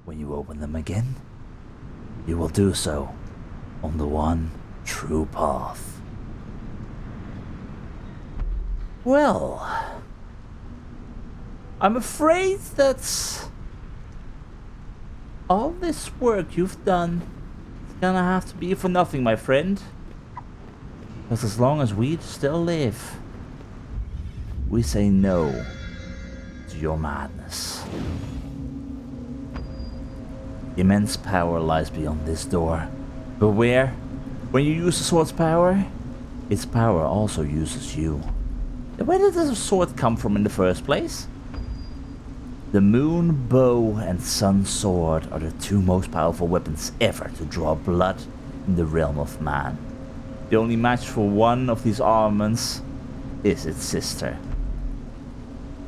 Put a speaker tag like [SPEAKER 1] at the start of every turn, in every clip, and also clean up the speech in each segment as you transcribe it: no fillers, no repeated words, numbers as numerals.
[SPEAKER 1] when you open them again, you will do so on the one true path. Well, I'm afraid that all this work you've done is gonna have to be for nothing, my friend. Because as long as we still live, we say no to your madness. Immense power lies beyond this door. Beware, when you use the sword's power, its power also uses you. Where did the sword come from in the first place? The moon bow and sun sword are the two most powerful weapons ever to draw blood in the realm of man. The only match for one of these armaments is its sister.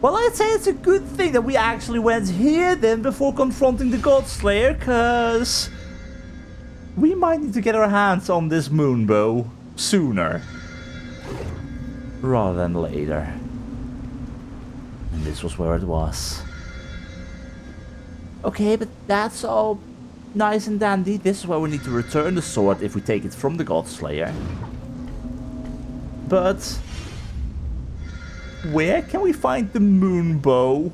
[SPEAKER 1] Well, I'd say it's a good thing that we actually went here then before confronting the Godslayer, cause we might need to get our hands on this moon bow sooner rather than later. And this was where it was. Okay, but that's all nice and dandy. This is where we need to return the sword if we take it from the Godslayer. But where can we find the moon bow?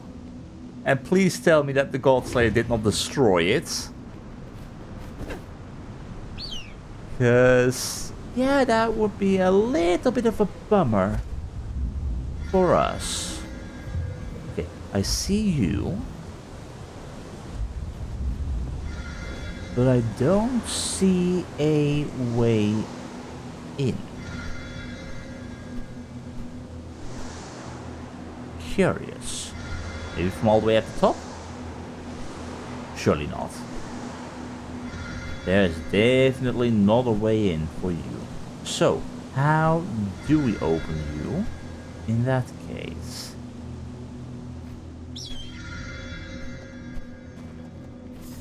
[SPEAKER 1] And please tell me that the Godslayer did not destroy it. Because, yeah, that would be a little bit of a bummer for us. Okay, I see you. But I don't see a way in. Curious. Maybe from all the way at the top? Surely not. There's definitely not a way in for you. So, how do we open you in that case?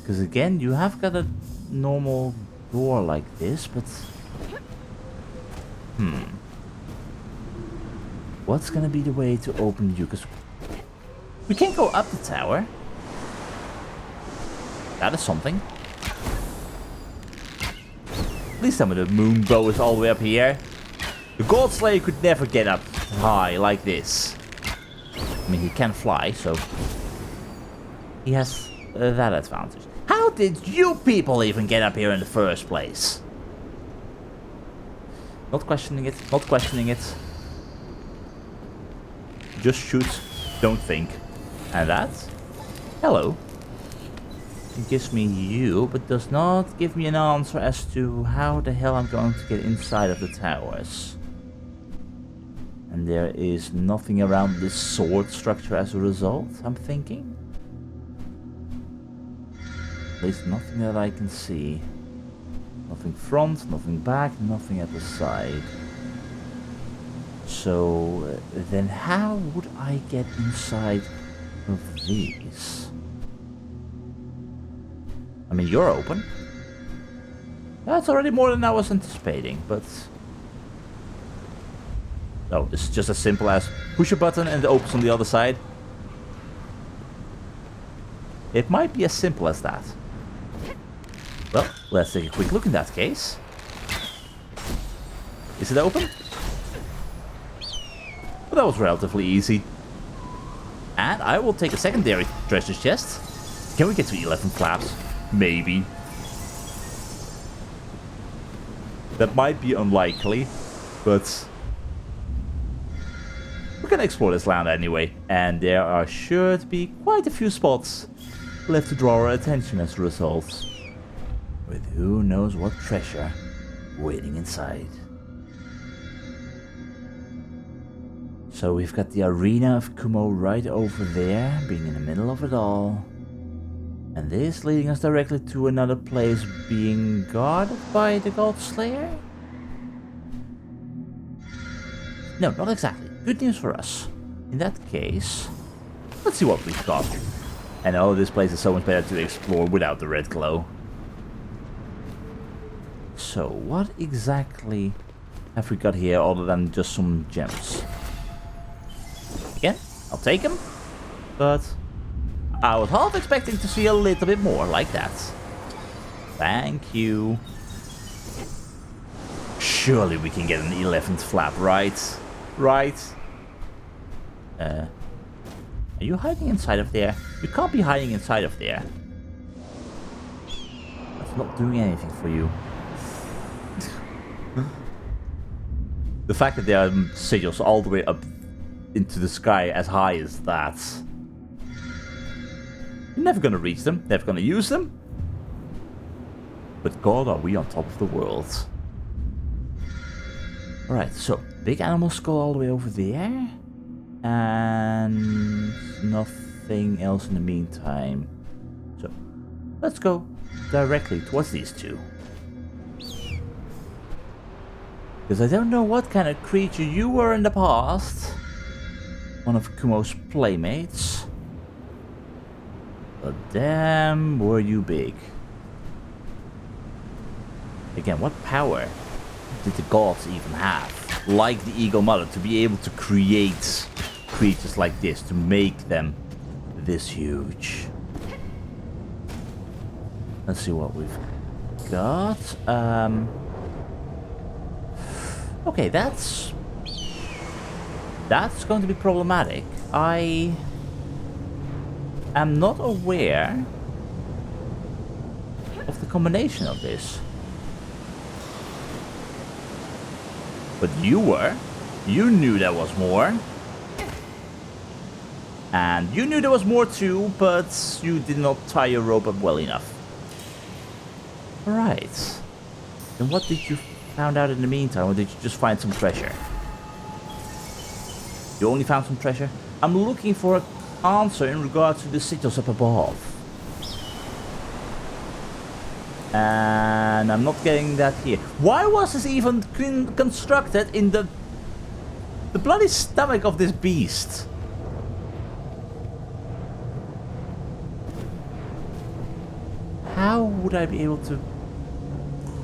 [SPEAKER 1] Because again, you have got a normal door like this, but... What's gonna be the way to open you? Because we can't go up the tower. That is something. At least some of the moon bow is all the way up here. The Godslayer could never get up high like this. I mean, he can fly, so he has that advantage. How did you people even get up here in the first place? Not questioning it, not questioning it. Just shoot, don't think. And that? Hello. It gives me you, but does not give me an answer as to how the hell I'm going to get inside of the towers. And there is nothing around this sword structure as a result, I'm thinking. At least nothing that I can see. Nothing front, nothing back, nothing at the side. So, then how would I get inside of these? I mean, you're open. That's already more than I was anticipating, but... Oh, it's just as simple as push a button and it opens on the other side. It might be as simple as that. Well, let's take a quick look in that case. Is it open? Well, that was relatively easy. And I will take a secondary treasure chest. Can we get to 11 flaps? Maybe. That might be unlikely, but we're gonna explore this land anyway. And there are sure to be quite a few spots left to draw our attention as a result. With who knows what treasure waiting inside. So we've got the arena of Kumo right over there, being in the middle of it all. And this leading us directly to another place being guarded by the Godslayer? No, not exactly. Good news for us. In that case, let's see what we've got. And oh, this place is so much better to explore without the red glow. So, what exactly have we got here other than just some gems? Again, I'll take them, but I was half expecting to see a little bit more like that. Thank you. Surely we can get an 11th flap, right? Right? Are you hiding inside of there? You can't be hiding inside of there. That's not doing anything for you. The fact that there are sigils all the way up into the sky as high as that. You're never gonna reach them, never gonna use them. But God, are we on top of the world. Alright, so big animal skull all the way over there. And nothing else in the meantime. So let's go directly towards these two. Because I don't know what kind of creature you were in the past. One of Kumo's playmates. But damn, were you big. Again, what power did the gods even have? Like the Eagle Mother, to be able to create creatures like this, to make them this huge. Let's see what we've got. Okay, that's going to be problematic. I am not aware of the combination of this. But you were. You knew there was more. And you knew there was more too, but you did not tie your rope up well enough. Alright. Then what did you found out in the meantime, or did you just find some treasure? You only found some treasure? I'm looking for an answer in regards to the sigils up above. And I'm not getting that here. Why was this even constructed in the bloody stomach of this beast? How would I be able to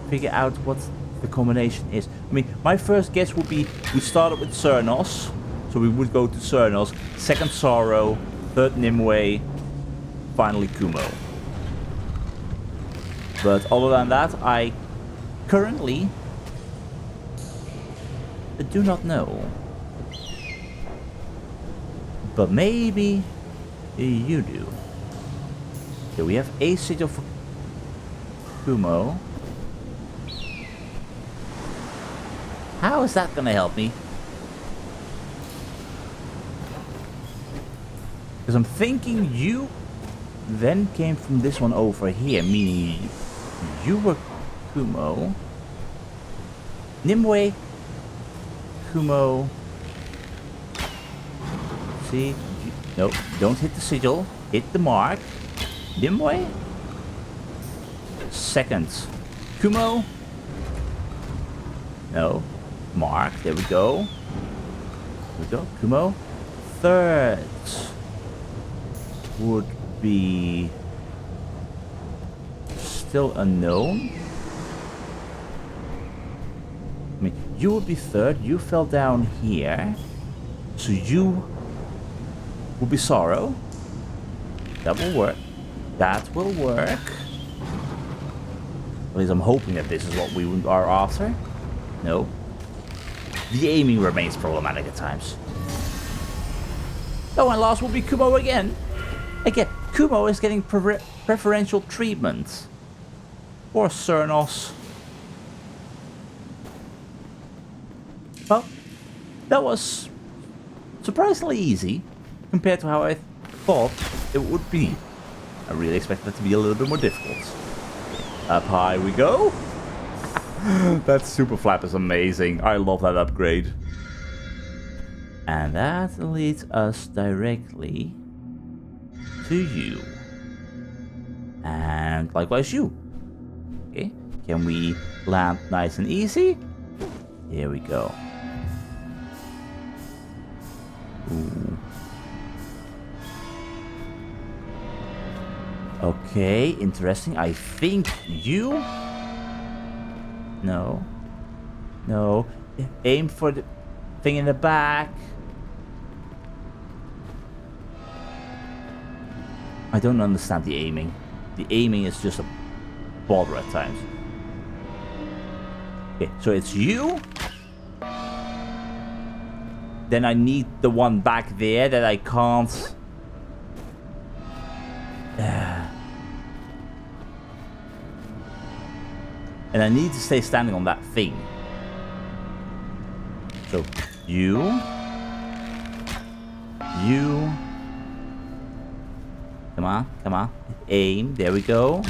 [SPEAKER 1] figure out what the combination is? I mean, my first guess would be we started with Cernos, so we would go to Cernos, second Sorrow, third Nimue, finally Kumo. But other than that, I currently do not know. But maybe you do. So we have a sigil for Kumo. How is that gonna help me? Because I'm thinking you then came from this one over here, meaning you were Kumo. Nimue, Kumo. See? No, don't hit the sigil. Hit the mark. Nimue. Second. Kumo. No. Mark. There we go. There we go. Kumo. Third would be still unknown. I mean, you would be third. You fell down here. So you will be Sorrow. That will work. That will work. At least I'm hoping that this is what we are after. No. The aiming remains problematic at times. Oh, and last will be Kumo again. Again, Kumo is getting preferential treatment. Or Cernos. Well, that was surprisingly easy compared to how I thought it would be. I really expected it to be a little bit more difficult. Up high we go. That super flap is amazing. I love that upgrade. And that leads us directly to you. And likewise you. Okay, can we land nice and easy? Here we go. Ooh. Okay, interesting. I think you... No. No. Aim for the thing in the back. I don't understand the aiming. The aiming is just a bother at times. Okay, so it's you. Then I need the one back there that I can't... And I need to stay standing on that thing. So, you. Come on, come on. Aim, there we go.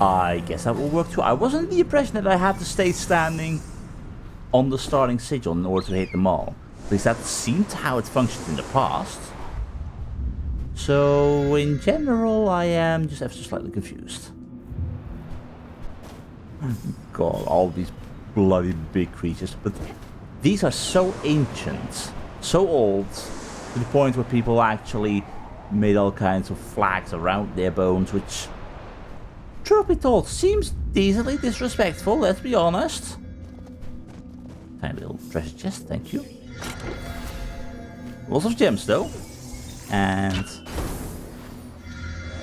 [SPEAKER 1] I guess that will work too. I was under the impression that I had to stay standing on the starting sigil in order to hit them all. At least that seemed how it functioned in the past. So, in general, I am just ever so slightly confused. God, all these bloody big creatures. But these are so ancient, so old, to the point where people actually made all kinds of flags around their bones, which, truth be told, seems decently disrespectful, let's be honest. Tiny little treasure chest, thank you. Lots of gems, though. And...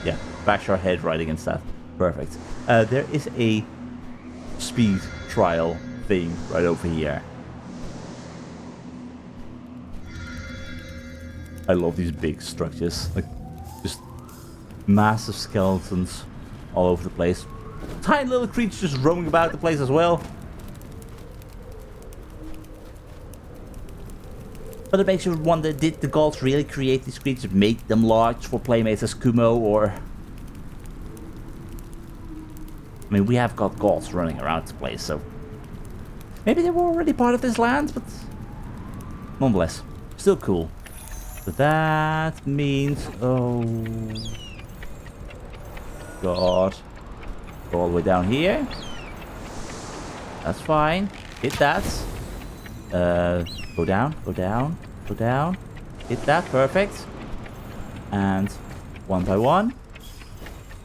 [SPEAKER 1] yeah, bash our head right against that. Perfect. There is a speed trial thing right over here. I love these big structures. Like, just massive skeletons all over the place. Tiny little creatures just roaming about the place as well. But it makes you wonder, did the gods really create these creatures, make them large for playmates as Kumo, or... I mean, we have got gods running around the place, so... maybe they were already part of this land, but... nonetheless, still cool. But that means... oh... God. Go all the way down here. That's fine. Hit that. Go down, go down, go down. Hit that, perfect. And one by one.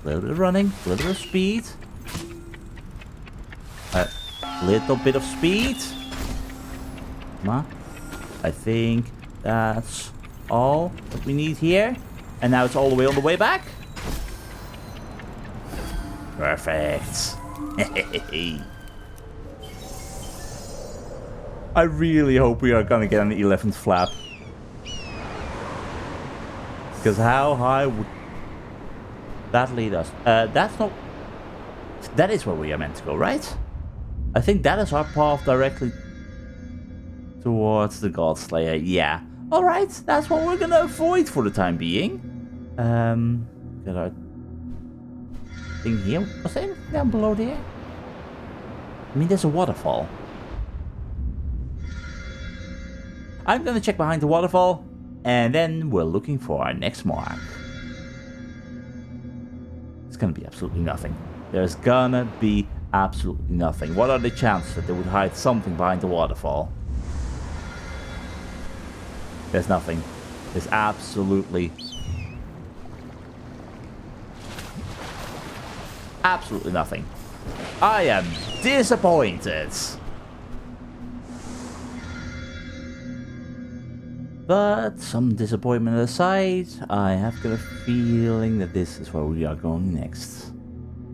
[SPEAKER 1] A little bit of running, a little bit of speed. A little bit of speed. Come on. I think that's all that we need here. And now it's all the way on the way back. Perfect. I really hope we are gonna get an 11th flap. Because how high would that lead us? That's not... that is where we are meant to go, right? I think that is our path directly towards the God Slayer. Yeah. Alright, that's what we're gonna avoid for the time being. Got our thing here. Was there anything down below there? I mean, there's a waterfall. I'm gonna check behind the waterfall, and then we're looking for our next mark. It's gonna be absolutely nothing. There's gonna be absolutely nothing. What are the chances that they would hide something behind the waterfall? There's nothing. There's absolutely nothing. I am disappointed. But some disappointment aside, I have got a feeling that this is where we are going next.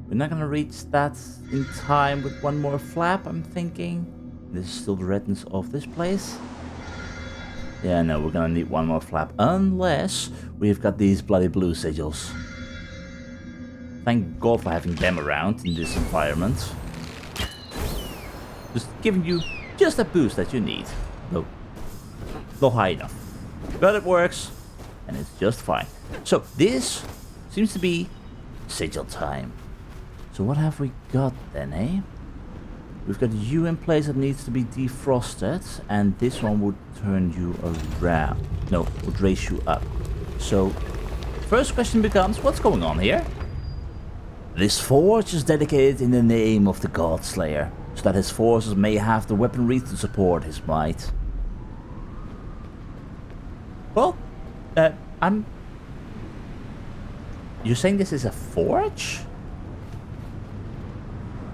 [SPEAKER 1] We're not gonna reach that in time with one more flap, I'm thinking. This is still the redness of this place. Yeah, no, we're gonna need one more flap, unless we've got these bloody blue sigils. Thank God for having them around in this environment. Just giving you just a boost that you need. No, not high enough. But it works, and it's just fine. So, this seems to be sigil time. So what have we got then, eh? We've got you in place that needs to be defrosted, and this one would turn you around. No, would raise you up. So, first question becomes, what's going on here? This forge is dedicated in the name of the God Slayer, so that his forces may have the weaponry to support his might. Well, you're saying this is a forge?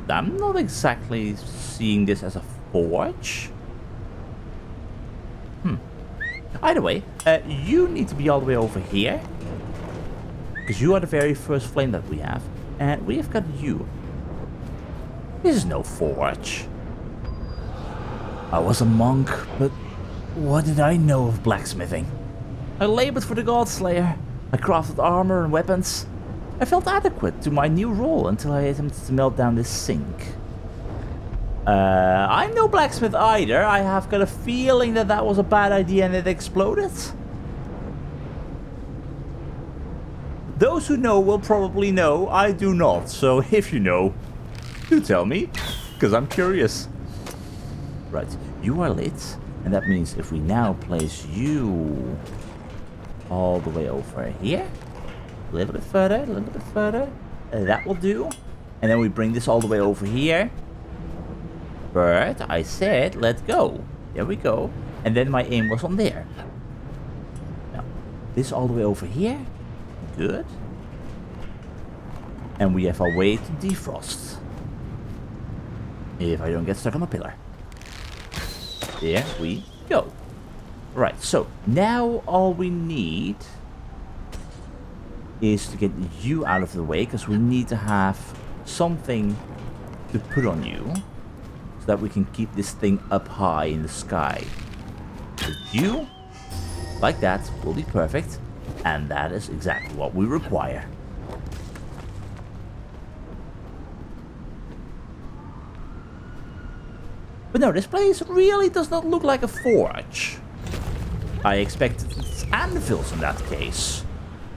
[SPEAKER 1] I'm not exactly seeing this as a forge. Either way, you need to be all the way over here. Because you are the very first flame that we have. And we have got you. This is no forge. I was a monk, but what did I know of blacksmithing? I labored for the Godslayer. I crafted armor and weapons. I felt adequate to my new role until I attempted to melt down this sink. I'm no blacksmith either. I have got a feeling that that was a bad idea and it exploded. Those who know will probably know. I do not. So if you know, do tell me, because I'm curious. Right, you are lit. And that means if we now place you all the way over here. A little bit further, a little bit further. That will do. And then we bring this all the way over here. But I said, let's go. There we go. And then my aim was on there. Now, this all the way over here. Good. And we have our way to defrost. If I don't get stuck on a pillar. There we go. Right, so now all we need is to get you out of the way, because we need to have something to put on you so that we can keep this thing up high in the sky. So you, like that, will be perfect, and that is exactly what we require. But no, this place really does not look like a forge. I expected anvils in that case.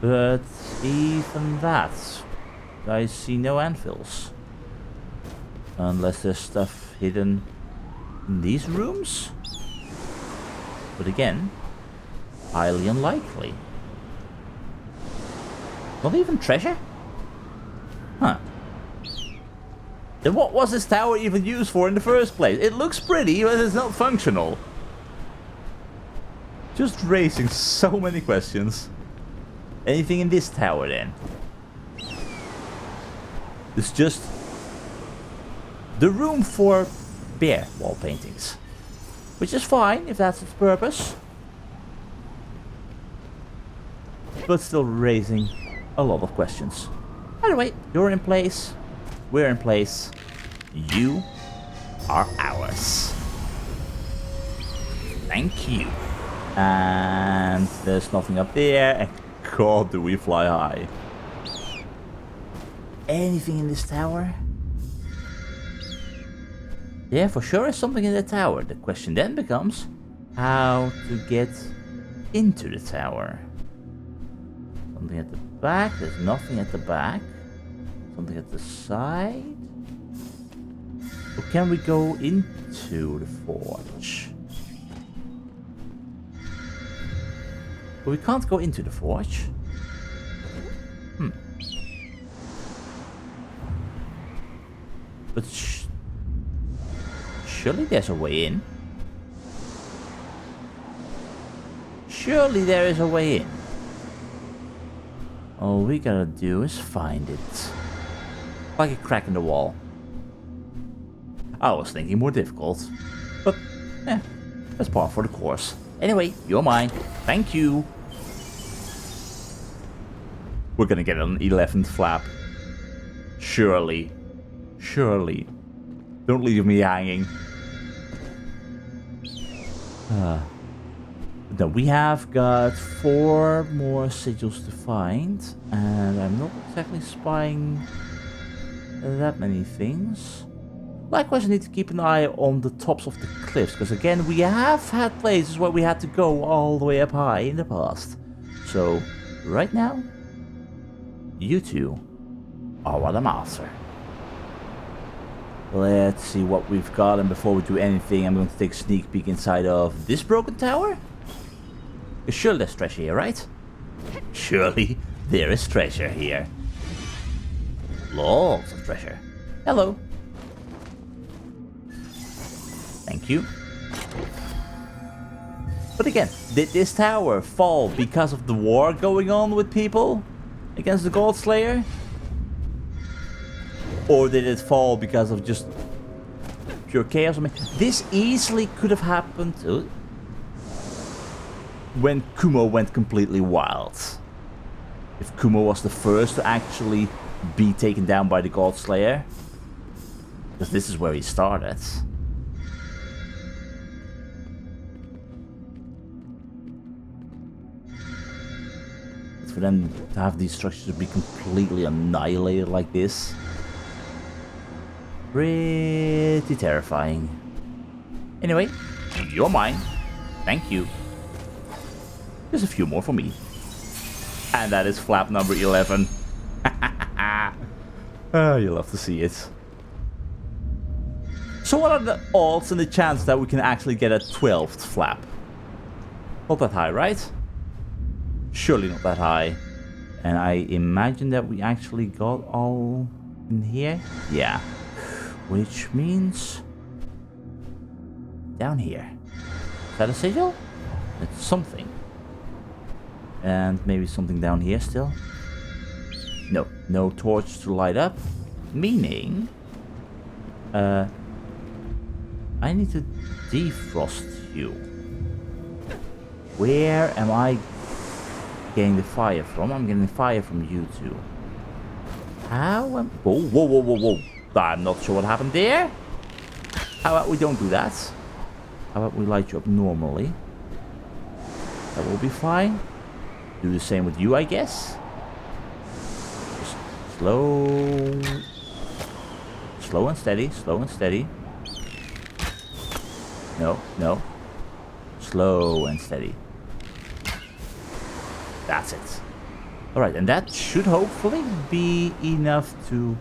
[SPEAKER 1] But even that, I see no anvils. Unless there's stuff hidden in these rooms. But again, highly unlikely. Not even treasure? Huh. Then what was this tower even used for in the first place? It looks pretty, but it's not functional. Just raising so many questions. Anything in this tower then? It's just the room for bear wall paintings. Which is fine if that's its purpose. But still raising a lot of questions. Anyway, you're in place. We're in place. You are ours. Thank you. And there's nothing up there. And God, do we fly high. Anything in this tower? Yeah, for sure is something in the tower. The question then becomes how to get into the tower. Something at the back. There's nothing at the back. Something at the side. Or can we go into the forge? But we can't go into the forge. But surely there's a way in. Surely there is a way in. All we gotta do is find it. Like a crack in the wall. I was thinking more difficult. But, that's par for the course. Anyway, you're mine. Thank you. We're gonna get an 11th flap. Surely. Surely. Don't leave me hanging. Then we have got 4 more sigils to find. And I'm not exactly spying that many things. Likewise, I need to keep an eye on the tops of the cliffs, because again, we have had places where we had to go all the way up high in the past. So, right now, you two are what I'm after. Let's see what we've got, and before we do anything, I'm going to take a sneak peek inside of this broken tower. Surely there's treasure here, right? Surely there is treasure here. Lots of treasure. Hello. Thank you. But again, did this tower fall because of the war going on with people against the Godslayer? Or did it fall because of just pure chaos? I mean, this easily could have happened. when Kumo went completely wild. If Kumo was the first to actually be taken down by the God Slayer. Because this is where he started. But for them to have these structures be completely annihilated like this. Pretty terrifying. Anyway, you're mine. Thank you. There's a few more for me. And that is flap number 11. Oh, you love to see it. So what are the odds and the chances that we can actually get a 12th flap? Not that high, right? Surely not that high. And I imagine that we actually got all in here? Yeah. Which means... down here. Is that a sigil? It's something. And maybe something down here still? No. No torch to light up. Meaning... I need to defrost you. Where am I getting the fire from? I'm getting the fire from you two. How am... Whoa, whoa, whoa, whoa, whoa. I'm not sure what happened there. How about we don't do that? How about we light you up normally? That will be fine. Do the same with you, I guess. Just slow... slow and steady, slow and steady. No, no. Slow and steady. That's it. Alright, and that should hopefully be enough to...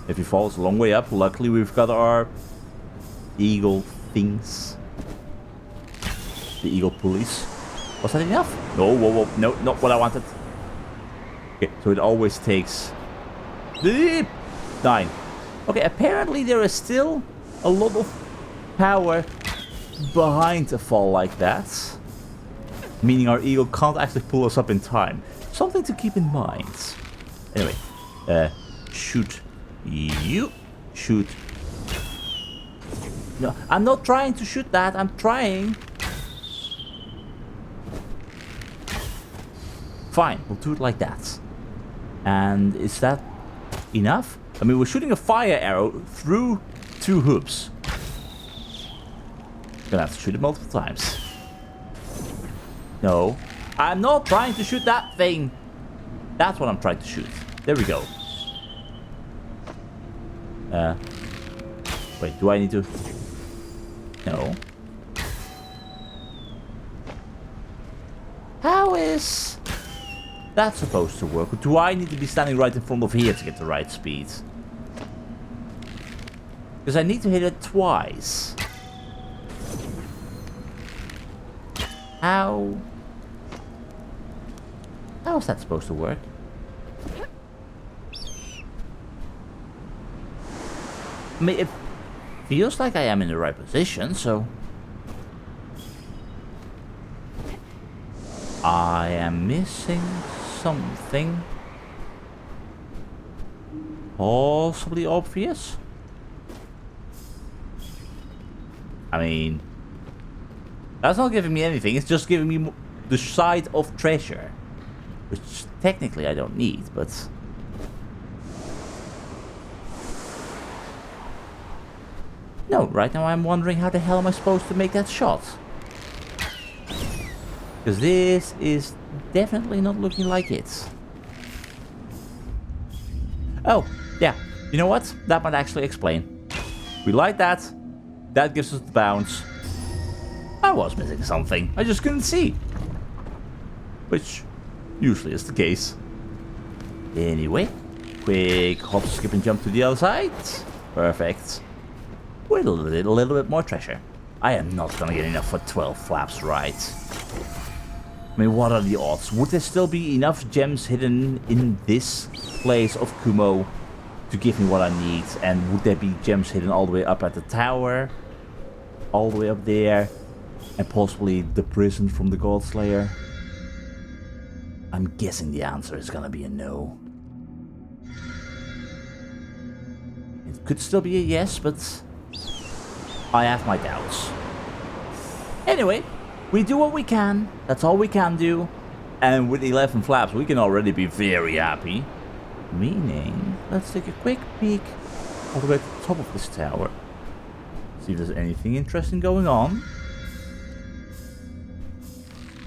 [SPEAKER 1] if he falls a long way up, luckily we've got our eagle things. The eagle pulleys. Was that enough? No, whoa, whoa. No, not what I wanted. Okay, so it always takes... 9. Okay, apparently there is still a lot of power behind a fall like that. Meaning our eagle can't actually pull us up in time. Something to keep in mind. Anyway, shoot you. Shoot. No, I'm not trying to shoot that. I'm trying. Fine, we'll do it like that. And is that enough? I mean, we're shooting a fire arrow through 2 hoops. Gonna have to shoot it multiple times. No. I'm not trying to shoot that thing. That's what I'm trying to shoot. There we go. Wait, do I need to... No. How is that supposed to work? Or do I need to be standing right in front of here to get the right speed? Because I need to hit it twice. How is that supposed to work? I mean, it feels like I am in the right position, so... I am missing something. Possibly obvious? I mean... That's not giving me anything, it's just giving me the side of treasure. Which technically I don't need, but... No, right now I'm wondering how the hell am I supposed to make that shot? Because this is definitely not looking like it. Oh, yeah. You know what? That might actually explain. We light that. That gives us the bounce. I was missing something. I just couldn't see. Which usually is the case. Anyway. Quick hop, skip and jump to the other side. Perfect. With a little bit more treasure. I am not gonna get enough for 12 flaps, right? I mean, what are the odds? Would there still be enough gems hidden in this place of Kumo to give me what I need? And would there be gems hidden all the way up at the tower? All the way up there? And possibly the prison from the God Slayer? I'm guessing the answer is gonna be a no. It could still be a yes, but I have my doubts. Anyway, we do what we can. That's all we can do. And with 11 flaps, we can already be very happy. Meaning, let's take a quick peek all the way to the top of this tower. See if there's anything interesting going on.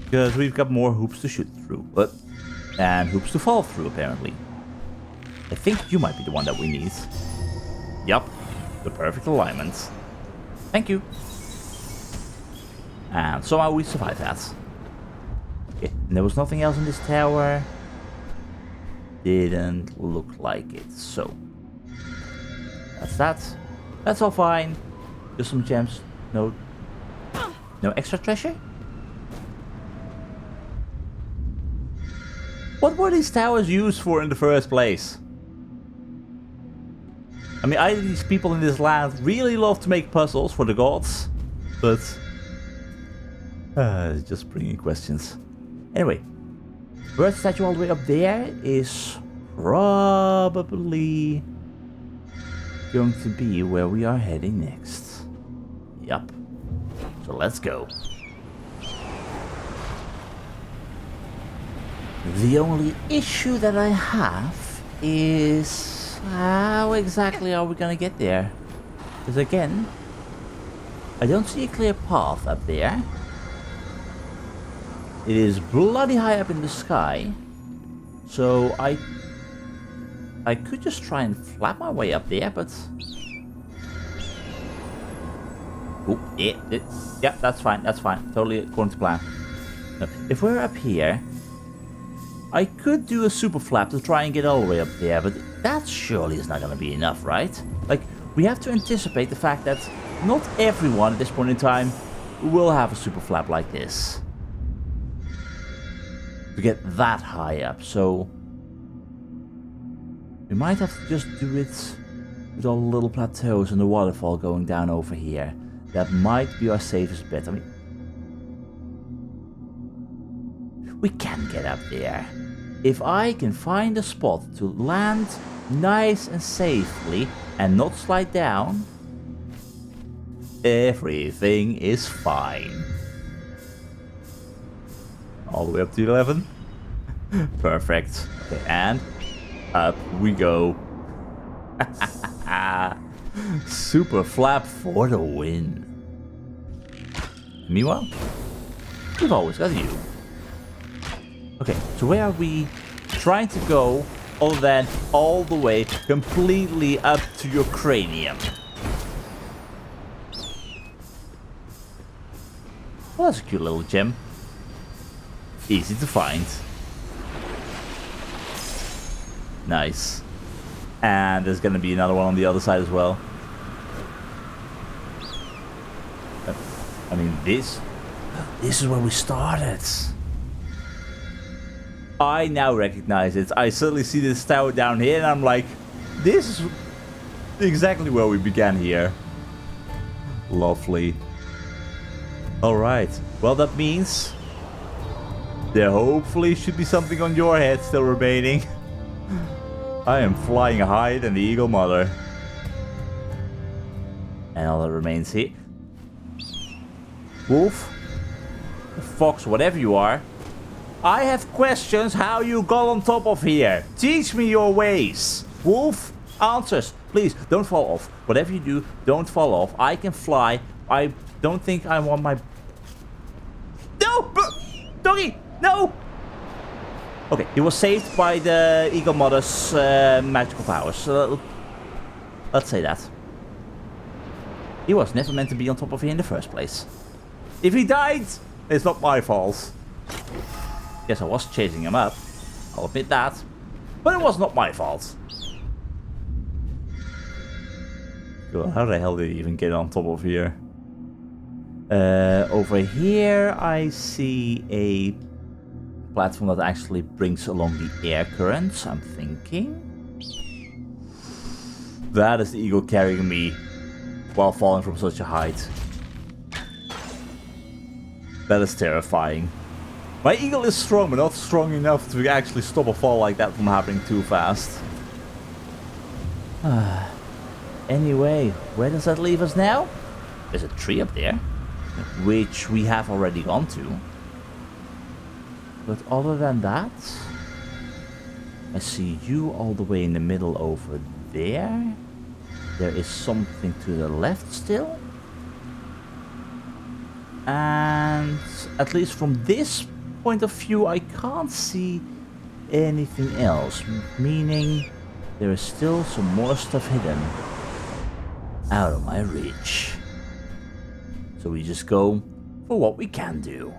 [SPEAKER 1] Because we've got more hoops to shoot through. And hoops to fall through, apparently. I think you might be the one that we need. Yup. The perfect alignment. Thank you. And somehow we survived that. Okay, and there was nothing else in this tower. Didn't look like it. So, that's that. That's all fine. Just some gems. No extra treasure? What were these towers used for in the first place? I mean, either these people in this land really love to make puzzles for the gods, but just bringing questions. Anyway, bird statue all the way up there is probably going to be where we are heading next. Yup. So let's go. The only issue that I have is how exactly are we gonna get there? Because again, I don't see a clear path up there. It is bloody high up in the sky. So I could just try and flap my way up there, but... Oh, yeah, that's fine, totally according to plan. No, if we're up here, I could do a super flap to try and get all the way up there, but that surely is not going to be enough, right? Like, we have to anticipate the fact that not everyone at this point in time will have a super flap like this. To get that high up, so... we might have to just do it with all the little plateaus and the waterfall going down over here. That might be our safest bet. I mean, we can get up there. If I can find a spot to land nice and safely and not slide down, everything is fine. All the way up to 11. Perfect. Okay, and up we go. Super flap for the win. Meanwhile, we've always got you. Okay, so where are we trying to go other than all the way completely up to your cranium? Well, that's a cute little gem. Easy to find. Nice. And there's gonna be another one on the other side as well. I mean, this is where we started. I now recognize it. I suddenly see this tower down here and I'm like, this is exactly where we began here. Lovely. Alright. Well, that means there hopefully should be something on your head still remaining. I am flying higher than the Eagle Mother. And all that remains here. Wolf, fox, whatever you are, I have questions how you got on top of here. Teach me your ways. Wolf, answers. Please, don't fall off. Whatever you do, don't fall off. I can fly. I don't think I want my... No! Doggy! No! Okay, he was saved by the Eagle Mother's magical powers. So let's say that. He was never meant to be on top of here in the first place. If he died, it's not my fault. Yes, I was chasing him up. I'll admit that. But it was not my fault. God, how the hell did he even get on top of here? Over here I see a platform that actually brings along the air currents, I'm thinking. That is the eagle carrying me while falling from such a height. That is terrifying. My eagle is strong, but not strong enough to actually stop a fall like that from happening too fast. Anyway, where does that leave us now? There's a tree up there. which we have already gone to. But other than that, I see you all the way in the middle over there. There is something to the left still. And at least from this point of view, I can't see anything else. Meaning there is still some more stuff hidden out of my reach. So we just go for what we can do.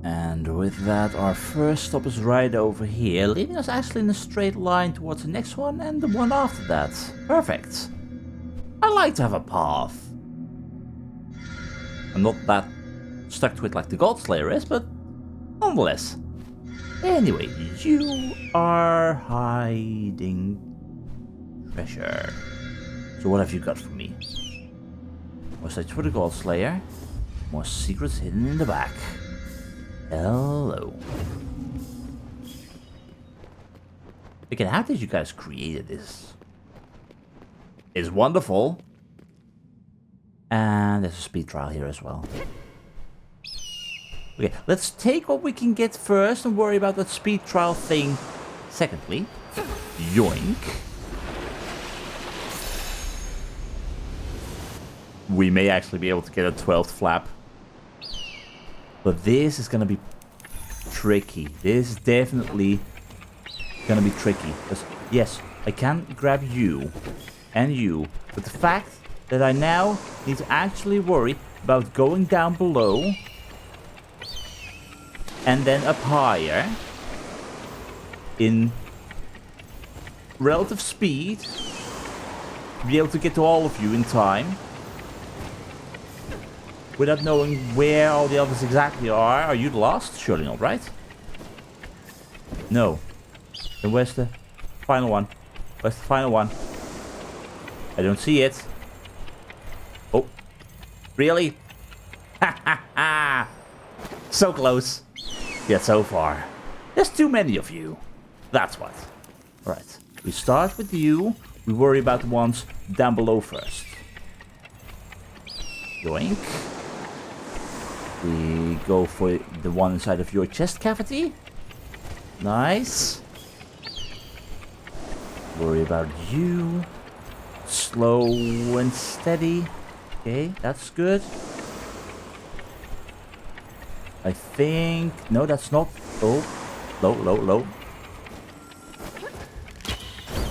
[SPEAKER 1] And with that, our first stop is right over here, leading us actually in a straight line towards the next one and the one after that. Perfect. I like to have a path. I'm not that stuck to it like the God Slayer is, but nonetheless. Anyway, you are hiding treasure. So what have you got for me? More search for the God Slayer. More secrets hidden in the back. Hello. Again, how did you guys create this? It's wonderful. And there's a speed trial here as well. Okay, let's take what we can get first and worry about that speed trial thing secondly. Yoink. We may actually be able to get a 12th flap. But this is gonna be tricky. This is definitely gonna be tricky. Because, yes, I can grab you and you. But the fact that I now need to actually worry about going down below and then up higher in relative speed to be able to get to all of you in time without knowing where all the others exactly are. Are you lost? Surely not, right? No. Then where's the final one? Where's the final one? I don't see it. Oh. Really? Ha ha ha! So close. Yet so far. There's too many of you. That's what. Alright. We start with you. We worry about the ones down below first. Yoink. We go for the one inside of your chest cavity. Nice. Worry about you. Slow and steady. Okay, that's good. I think... No, that's not... Oh. Low, low, low.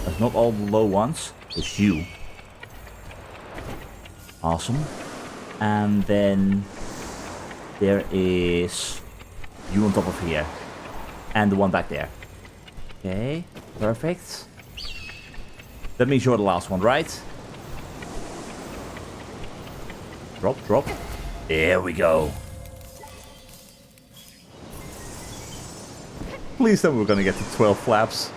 [SPEAKER 1] That's not all the low ones. It's you. Awesome. And then... there is you on top of here. And the one back there. Okay, perfect. That means you're the last one, right? Drop, drop. There we go. Please tell me we're gonna get to 12 flaps.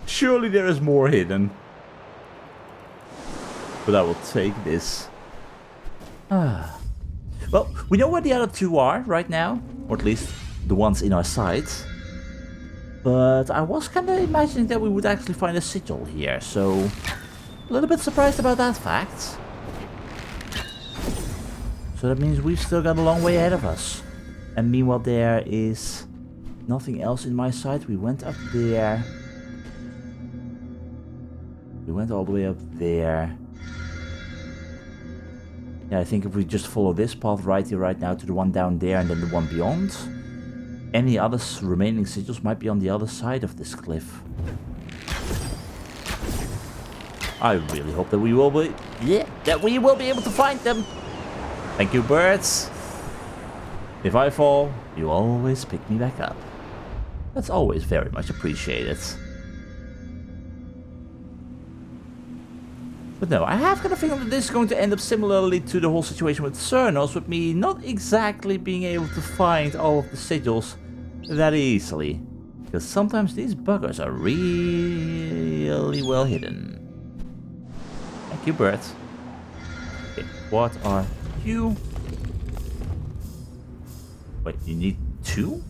[SPEAKER 1] Surely there is more hidden. But I will take this. Ah. Well, we know where the other two are right now. Or at least the ones in our sight. But I was kind of imagining that we would actually find a sigil here. So, a little bit surprised about that fact. So that means we've still got a long way ahead of us. And meanwhile there is nothing else in my sight. We went up there. We went all the way up there. Yeah, I think if we just follow this path right here, right now, to the one down there and then the one beyond, any other remaining sigils might be on the other side of this cliff. I really hope that we will be, that we will be able to find them. Thank you, birds. If I fall, you always pick me back up. That's always very much appreciated. But no, I have got a feeling that this is going to end up similarly to the whole situation with Cernos, with me not exactly being able to find all of the sigils that easily. Because sometimes these buggers are really well hidden. Thank you, bird. Okay, what are you? Wait, you need two?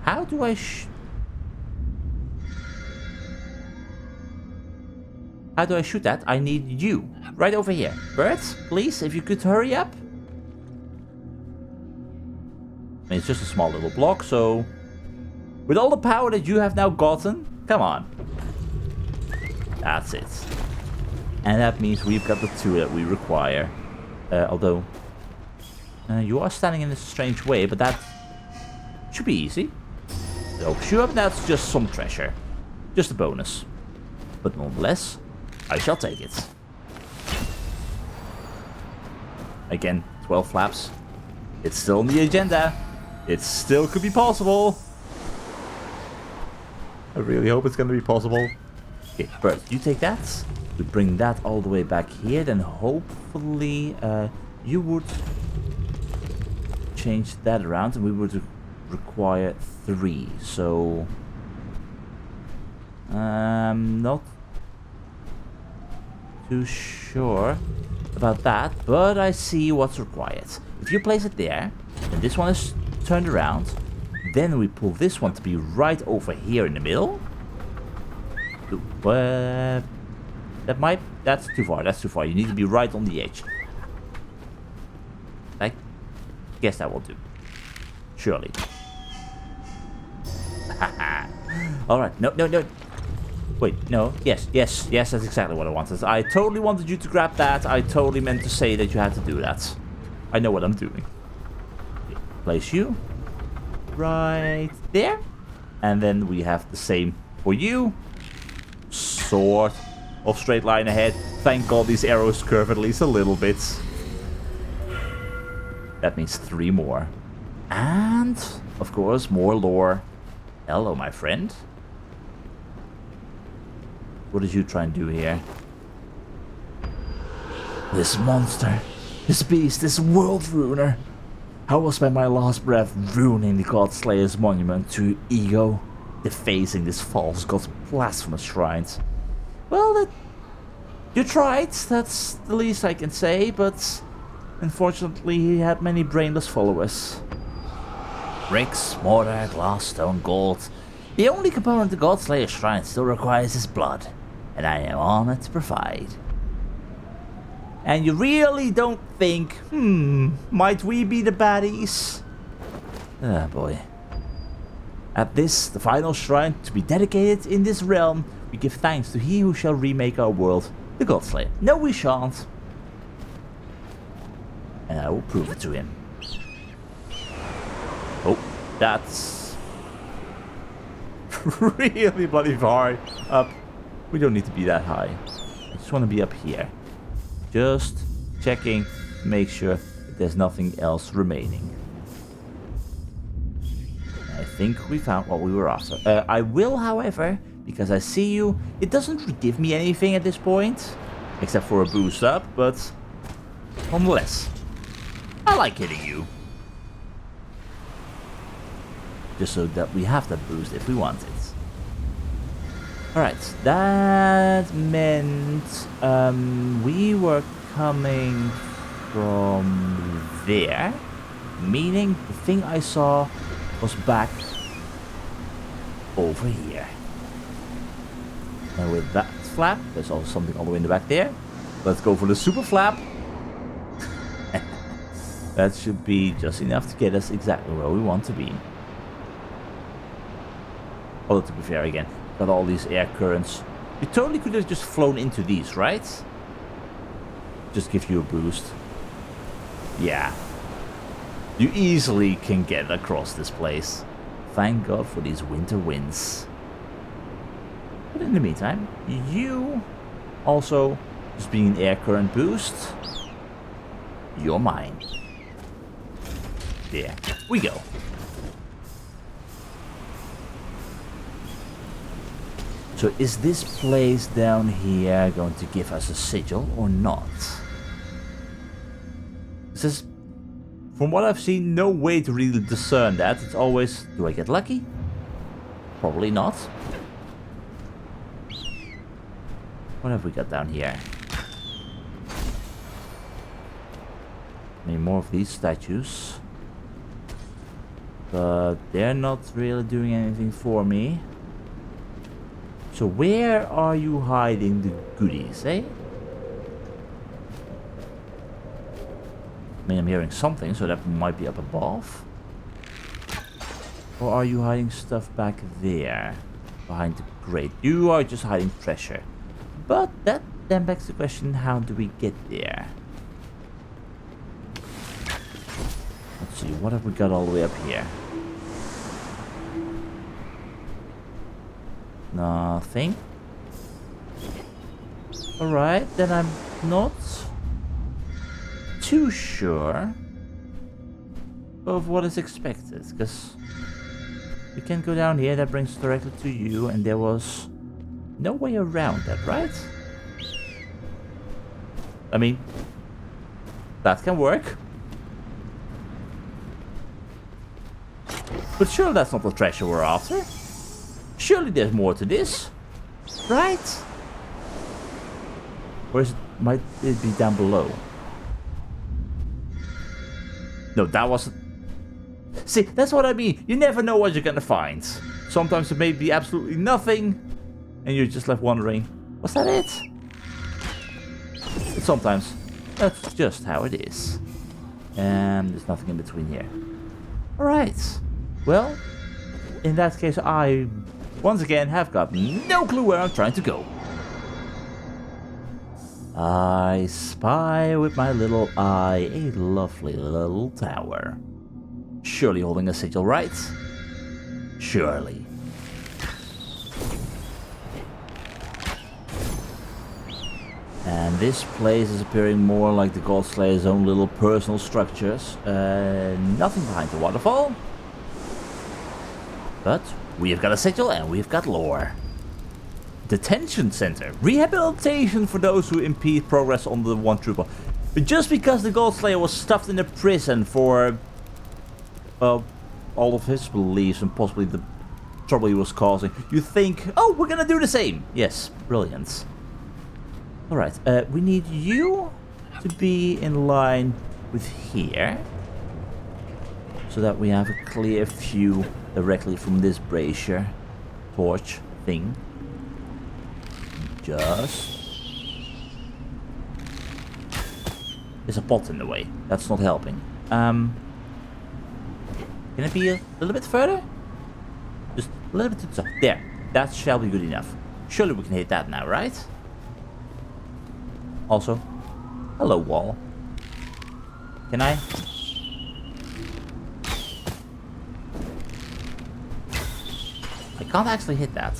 [SPEAKER 1] How do I How do I shoot that? I need you. Right over here. Birds, please, if you could hurry up. I mean, it's just a small little block, so... With all the power that you have now gotten, come on. That's it. And that means we've got the 2 that we require. Although... you are standing in a strange way, but that... should be easy. So, sure, that's just some treasure. Just a bonus. But nonetheless, I shall take it. Again, 12 flaps. It's still on the agenda. It still could be possible. I really hope it's going to be possible. Okay, Bert, you take that. We bring that all the way back here. Then hopefully you would change that around. And we would require 3. So... not too sure about that, but I see what's required. If you place it there, and this one is turned around, then we pull this one to be right over here in the middle. That's too far, that's too far. You need to be right on the edge. I guess that will do. Surely. Alright, no. Wait, no. Yes, that's exactly what I wanted. I totally wanted you to grab that. I totally meant to say that you had to do that. I know what I'm doing. Place you right there. And then we have the same for you. Sort of straight line ahead. Thank God these arrows curve at least a little bit. That means 3 more. And, of course, more lore. Hello, my friend. What did you try and do here? This monster, this beast, this world ruiner. I will spend my last breath ruining the God Slayer's monument to ego, defacing this false god's blasphemous shrines. Well, you tried, that's the least I can say, but unfortunately he had many brainless followers. Bricks, mortar, glass, stone, gold. The only component the God Slayer's shrine still requires is blood. And I am honored to provide. And you really don't think, might we be the baddies? Ah, boy. At this, the final shrine to be dedicated in this realm, we give thanks to he who shall remake our world, the God Slayer. No, we shan't. And I will prove it to him. Oh, that's really bloody far up. We don't need to be that high. I just want to be up here. Just checking, make sure that there's nothing else remaining. I think we found what we were after. I will, however, because I see you, it doesn't give me anything at this point, except for a boost up, but nonetheless, I like hitting you. Just so that we have that boost if we want it. Alright, that meant we were coming from there, meaning the thing I saw was back over here. And with that flap, there's also something all the way in the back there. Let's go for the super flap. That should be just enough to get us exactly where we want to be. Although to be fair again, got all these air currents. You totally could have just flown into these, right? Just give you a boost. Yeah. You easily can get across this place. Thank God for these winter winds. But in the meantime, you also just being an air current boost. You're mine. There we go. So is this place down here going to give us a sigil or not? This is, from what I've seen, no way to really discern that. It's always, do I get lucky? Probably not. What have we got down here? Any more of these statues. But they're not really doing anything for me. So where are you hiding the goodies, eh? I mean, I'm hearing something, so that might be up above. Or are you hiding stuff back there? Behind the grate? You are just hiding treasure. But that then begs the question, how do we get there? Let's see, what have we got all the way up here? Nothing. Alright, then I'm not too sure of what is expected, because we can go down here, that brings us directly to you, and there was no way around that, right? I mean, that can work. But surely that's not the treasure we're after. Surely there's more to this, right? Or is it, might it be down below? No, that wasn't... See, that's what I mean. You never know what you're gonna find. Sometimes it may be absolutely nothing, and you're just left wondering, was that it? But sometimes that's just how it is. And there's nothing in between here. Alright. Well, in that case, I once again have got no clue where I'm trying to go. I spy with my little eye a lovely little tower. Surely holding a sigil, right? Surely. And this place is appearing more like the Godslayer's own little personal structures. Nothing behind the waterfall. But we have got a sigil and we've got lore. Detention center. Rehabilitation for those who impede progress on the one trooper. But just because the Goldslayer was stuffed in a prison for all of his beliefs and possibly the trouble he was causing, you think, oh, we're gonna do the same. Yes, brilliant. Alright, we need you to be in line with here. So that we have a clear view directly from this brazier torch thing. Just... There's a pot in the way. That's not helping. Can it be a little bit further? Just a little bit to the top. There. That shall be good enough. Surely we can hit that now, right? Also, hello wall. Can I? I can't actually hit that.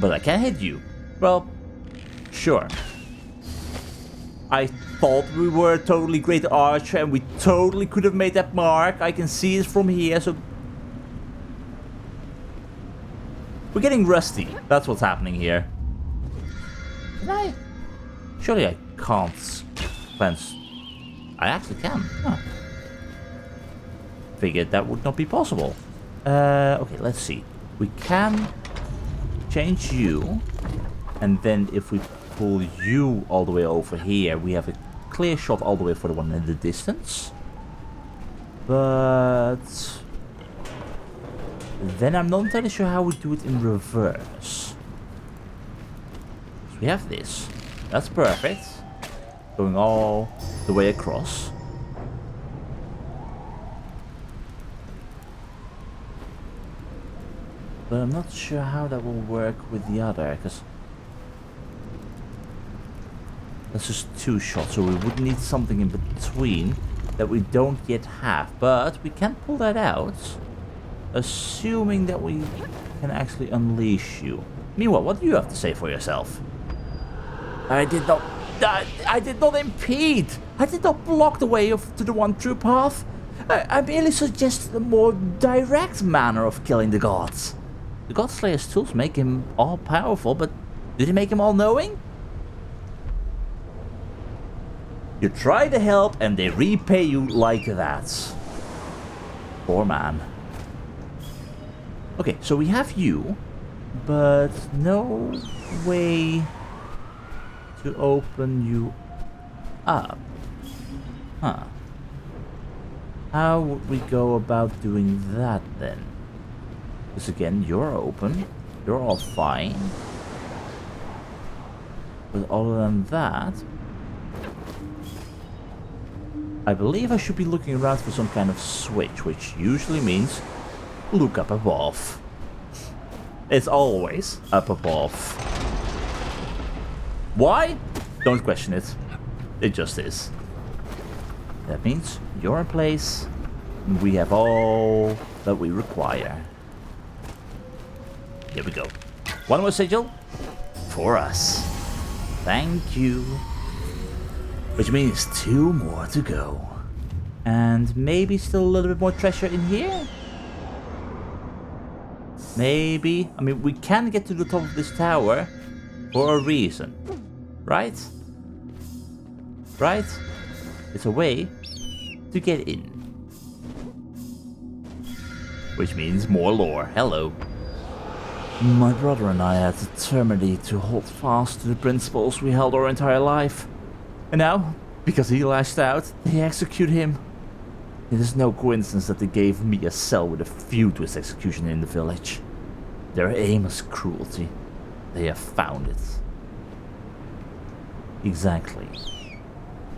[SPEAKER 1] But I can hit you. Well, sure. I thought we were a totally great archer and we totally could have made that mark. I can see it from here, so... We're getting rusty. That's what's happening here. Can I? Surely I can't fence. I actually can. Huh. Figured that would not be possible. Okay, let's see. We can change you. And then if we pull you all the way over here, we have a clear shot all the way for the one in the distance. But then I'm not entirely sure how we do it in reverse. So we have this. That's perfect. Going all the way across. But I'm not sure how that will work with the other, because that's just two shots, so we would need something in between that we don't yet have. But we can pull that out, assuming that we can actually unleash you. Meanwhile, what do you have to say for yourself? I did not impede. I did not block the way to the one true path. I merely suggested a more direct manner of killing the gods. The Godslayer's tools make him all-powerful, but do they make him all-knowing? You try to help and they repay you like that. Poor man. Okay, so we have you, but no way to open you up. Huh. How would we go about doing that then? Because again, you're open. You're all fine. But other than that, I believe I should be looking around for some kind of switch, which usually means look up above. It's always up above. Why? Don't question it. It just is. That means you're in place. We have all that we require. Here we go. One more sigil for us. Thank you. Which means 2 more to go. And maybe still a little bit more treasure in here? Maybe. I mean, we can get to the top of this tower for a reason. Right? Right? It's a way to get in. Which means more lore. Hello. My brother and I had determined to hold fast to the principles we held our entire life. And now, because he lashed out, they execute him. It is no coincidence that they gave me a cell with a feud with execution in the village. Their aim is cruelty. They have found it. Exactly.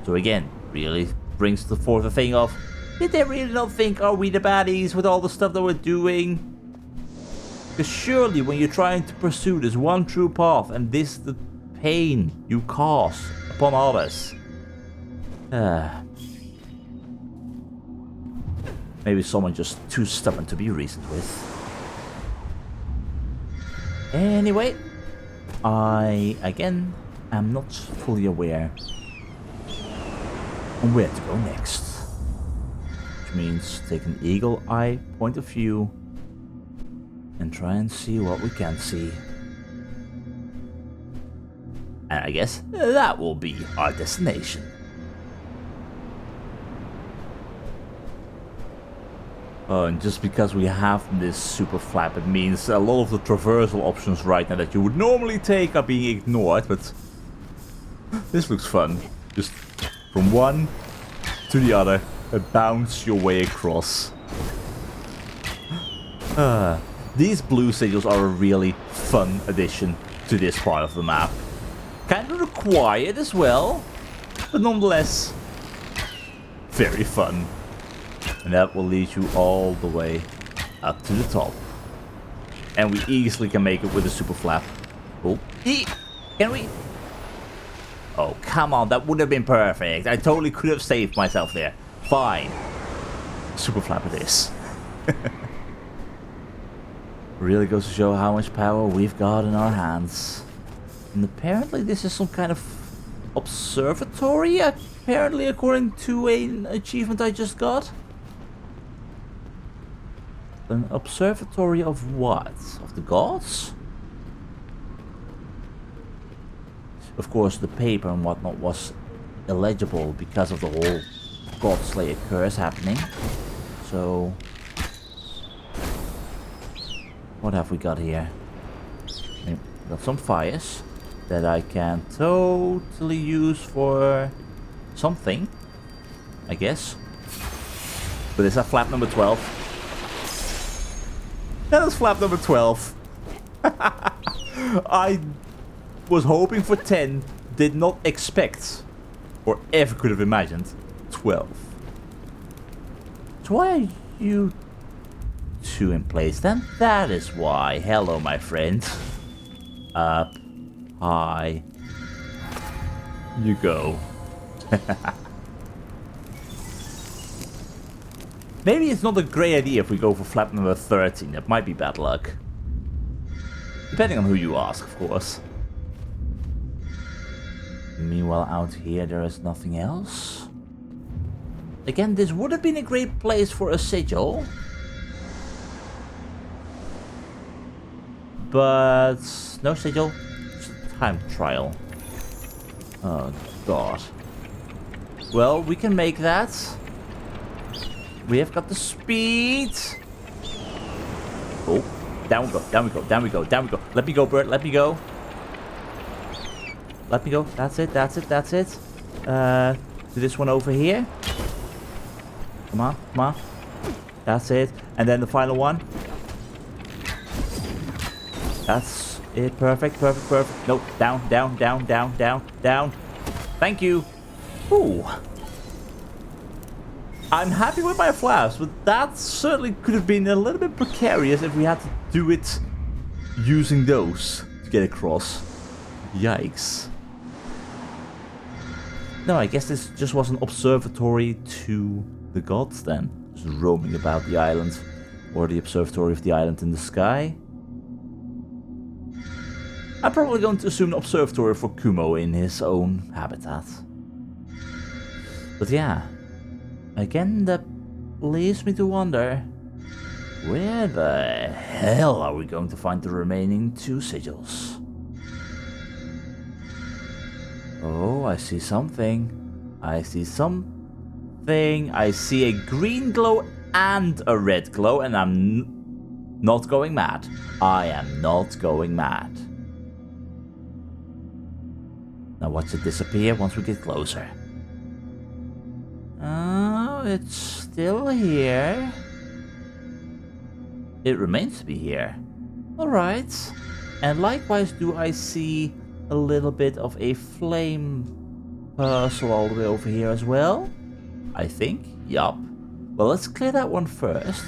[SPEAKER 1] So again, really brings the fourth thing of, did they really not think, are we the baddies with all the stuff that we're doing? Because surely when you're trying to pursue this one true path and this the pain you cause upon others. Maybe someone just too stubborn to be reasoned with. Anyway, I again am not fully aware on where to go next. Which means take an eagle eye point of view and try and see what we can see. And I guess that will be our destination. Oh, and just because we have this super flap, it means a lot of the traversal options right now that you would normally take are being ignored, but this looks fun. Just from one to the other, bounce your way across. These blue sigils are a really fun addition to this part of the map. Kind of required as well, but nonetheless, very fun. And that will lead you all the way up to the top. And we easily can make it with a super flap. Oh, can we? Oh, come on, that would have been perfect. I totally could have saved myself there. Fine. Super flap it is. Really goes to show how much power we've got in our hands. And apparently this is some kind of observatory, apparently according to an achievement I just got. An observatory of what? Of the gods? Of course the paper and whatnot was illegible because of the whole God Slayer curse happening. So what have we got here? We got some fires that I can totally use for something, I guess. But is that flap number 12? That is flap number 12. I was hoping for 10, did not expect, or ever could have imagined, 12. So why are you two in place then? That is why. Hello, my friend. Up high you go. Maybe it's not a great idea if we go for flap number 13. That might be bad luck. Depending on who you ask, of course. Meanwhile, out here there is nothing else. Again, this would have been a great place for a sigil. But no sigil. It's a time trial. Oh god. Well, we can make that. We have got the speed. Oh, down we go, down we go, down we go, down we go. Let me go, bird, let me go. Let me go. That's it, that's it, that's it. Do this one over here. Come on, come on. That's it. And then the final one. That's it. Perfect, perfect, perfect. No, down, down, down, down, down, down. Thank you. Ooh. I'm happy with my flaps, but that certainly could have been a little bit precarious if we had to do it using those to get across. Yikes. No, I guess this just was an observatory to the gods then. Just roaming about the island. Or the observatory of the island in the sky. I'm probably going to assume an observatory for Kumo in his own habitat. But yeah. Again, that leaves me to wonder, where the hell are we going to find the remaining 2 sigils? Oh, I see something. I see something. I see a green glow and a red glow, and I'm not going mad. I am not going mad. Now watch it disappear once we get closer. Oh, it's still here. It remains to be here. Alright. And likewise do I see a little bit of a flame puzzle all the way over here as well. I think. Yup. Well, let's clear that one first.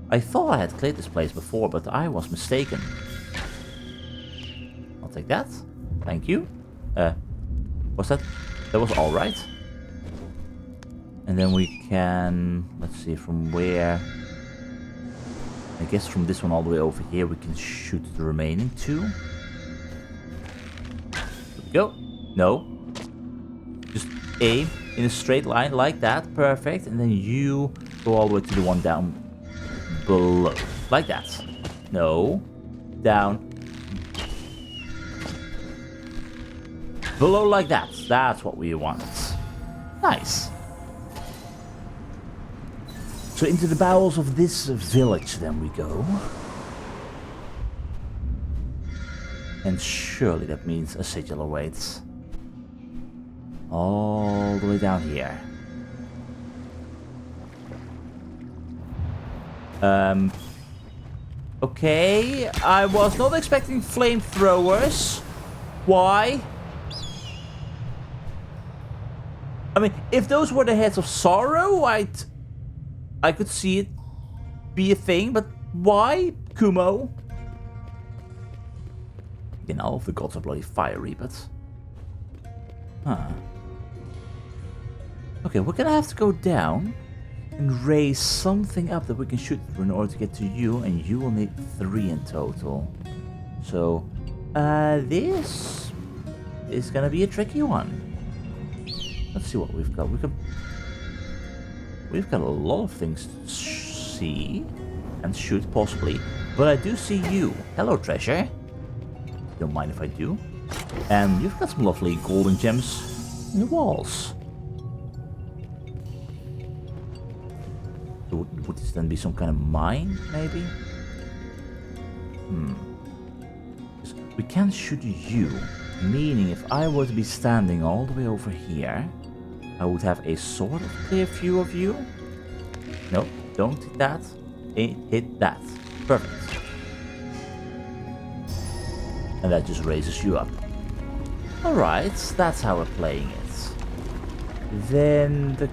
[SPEAKER 1] I thought I had cleared this place before, but I was mistaken. I'll take that. Thank you. What's that? That was alright. And then we can... Let's see, from where... I guess from this one all the way over here we can shoot the remaining 2. There we go. No. Just aim in a straight line like that. Perfect. And then you go all the way to the one down below. Like that. No. Down. Below like that. That's what we want. Nice. So into the bowels of this village then we go. And surely that means a sigil awaits. All the way down here. Okay, I was not expecting flamethrowers. Why? I mean, if those were the heads of sorrow, I could see it be a thing, but why, Kumo? You know, all of the gods are bloody fiery, but... Huh. Okay, we're gonna have to go down and raise something up that we can shoot through in order to get to you, and you will need 3 in total. So, this is gonna be a tricky one. Let's see what we've got. We've got a lot of things to see and shoot, possibly. But I do see you. Hello, treasure. Don't mind if I do. And you've got some lovely golden gems in the walls. Would this then be some kind of mine, maybe? We can shoot you. Meaning, if I were to be standing all the way over here, I would have a sort of clear view of you. No, don't hit that. Hit that. Perfect. And that just raises you up. Alright, that's how we're playing it. Then the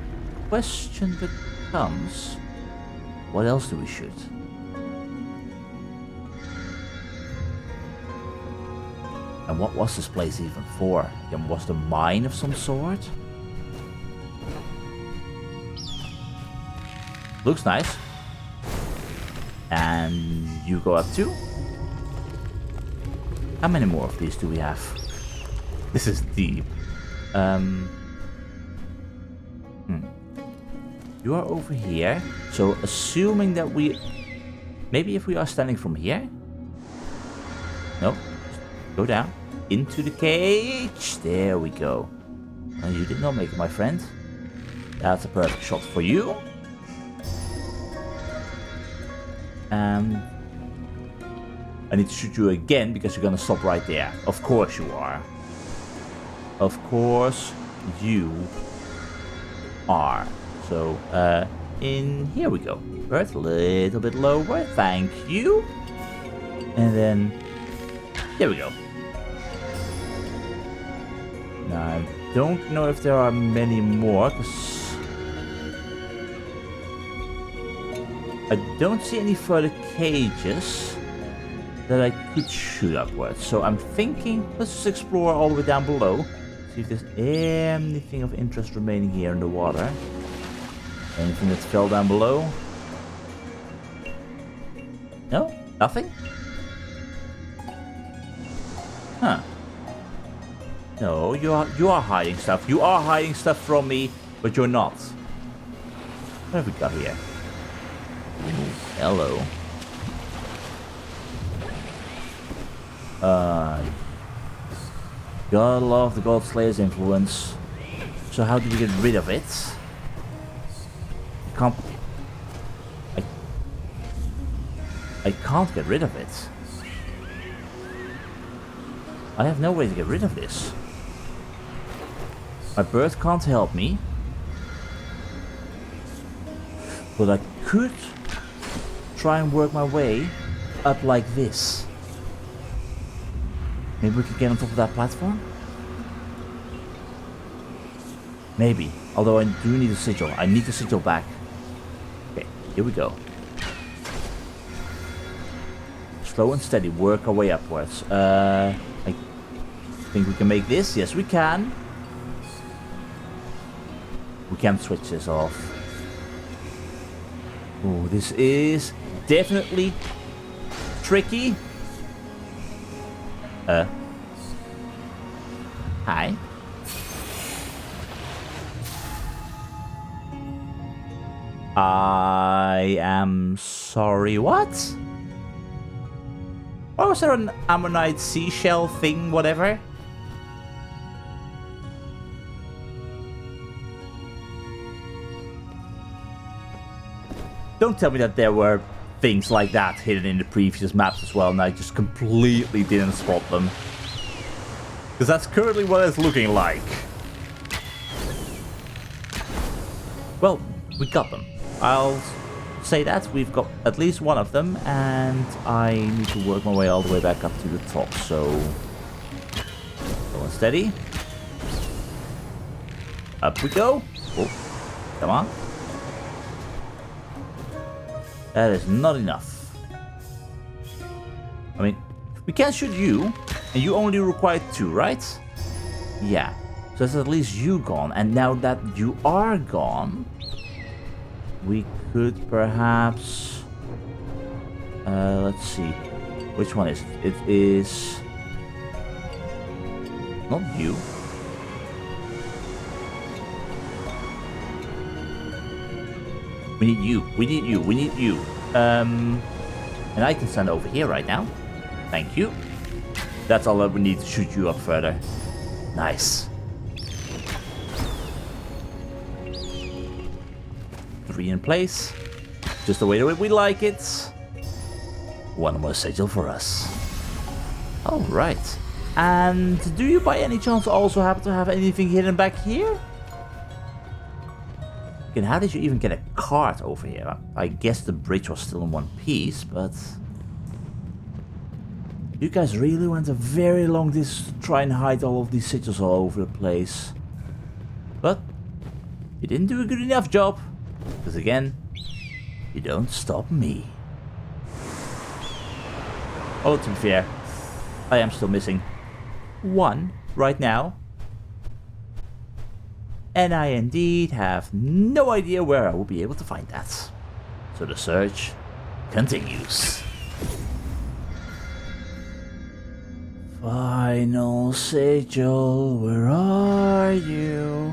[SPEAKER 1] question becomes, what else do we shoot? And what was this place even for? Was the mine of some sort? Looks nice. And you go up too? How many more of these do we have? This is deep. You are over here. So assuming that we... Maybe if we are standing from here? Nope. Go down. Into the cage. There we go. You did not make it, my friend. That's a perfect shot for you. And I need to shoot you again because you're gonna stop right there. Of course you are. Of course you are. So, in here we go. Right, a little bit lower. Thank you. And then... There we go. Now, I don't know if there are many more, because... I don't see any further cages that I could shoot upwards. So I'm thinking, let's just explore all the way down below. See if there's anything of interest remaining here in the water. Anything that fell down below? No? Nothing? Huh. No, you are hiding stuff. You are hiding stuff from me, but you're not. What have we got here? Ooh, hello. Gotta love the God Slayer's influence. So how do we get rid of it? I can't get rid of it. I have no way to get rid of this. My bird can't help me. But I could try and work my way up like this. Maybe we could get on top of that platform? Maybe. Although I do need a sigil. I need the sigil back. Okay, here we go. Slow and steady, work our way upwards. I think we can make this. Yes, we can. We can switch this off. Oh, this is definitely tricky. Hi. I am sorry, what? Oh, was there an ammonite seashell thing, whatever? Don't tell me that there were things like that hidden in the previous maps as well, and I just completely didn't spot them. Because that's currently what it's looking like. Well, we got them. I'll say that. We've got at least one of them, and I need to work my way all the way back up to the top, so... Slow and steady. Up we go. Oh, come on. That is not enough. I mean, we can shoot you, and you only require 2, right? Yeah. So that's at least you gone. And now that you are gone, we could perhaps... let's see. Which one is it? It is... Not you. We need you. We need you. We need you. And I can stand over here right now. Thank you. That's all that we need to shoot you up further. Nice. 3 in place. Just the way that we like it. One more sigil for us. Alright. And do you by any chance also happen to have anything hidden back here? And how did you even get a cart over here? I guess the bridge was still in one piece, but... You guys really went a very long distance to try and hide all of these sigils all over the place. But you didn't do a good enough job. Because again, you don't stop me. Oh, to be fair, I am still missing 1 right now. And I indeed have no idea where I will be able to find that. So the search continues. Final sigil, where are you?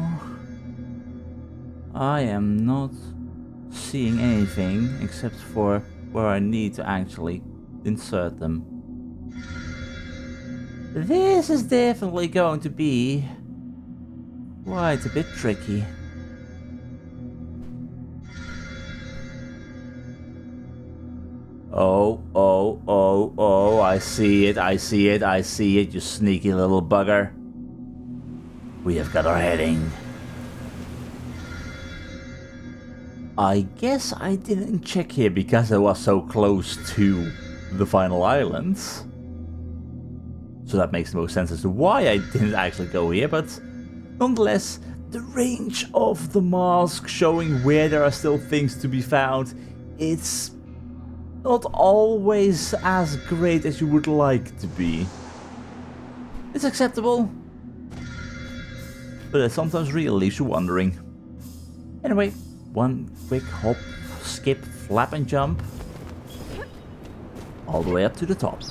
[SPEAKER 1] I am not seeing anything except for where I need to actually insert them. This is definitely going to be quite a bit tricky. Oh, I see it, I see it, I see it, you sneaky little bugger. We have got our heading. I guess I didn't check here because I was so close to the final island. So that makes the most sense as to why I didn't actually go here, but nonetheless, the range of the mask showing where there are still things to be found, it's not always as great as you would like to be. It's acceptable, but it sometimes really leaves you wondering. Anyway, one quick hop, skip, flap and jump, all the way up to the top.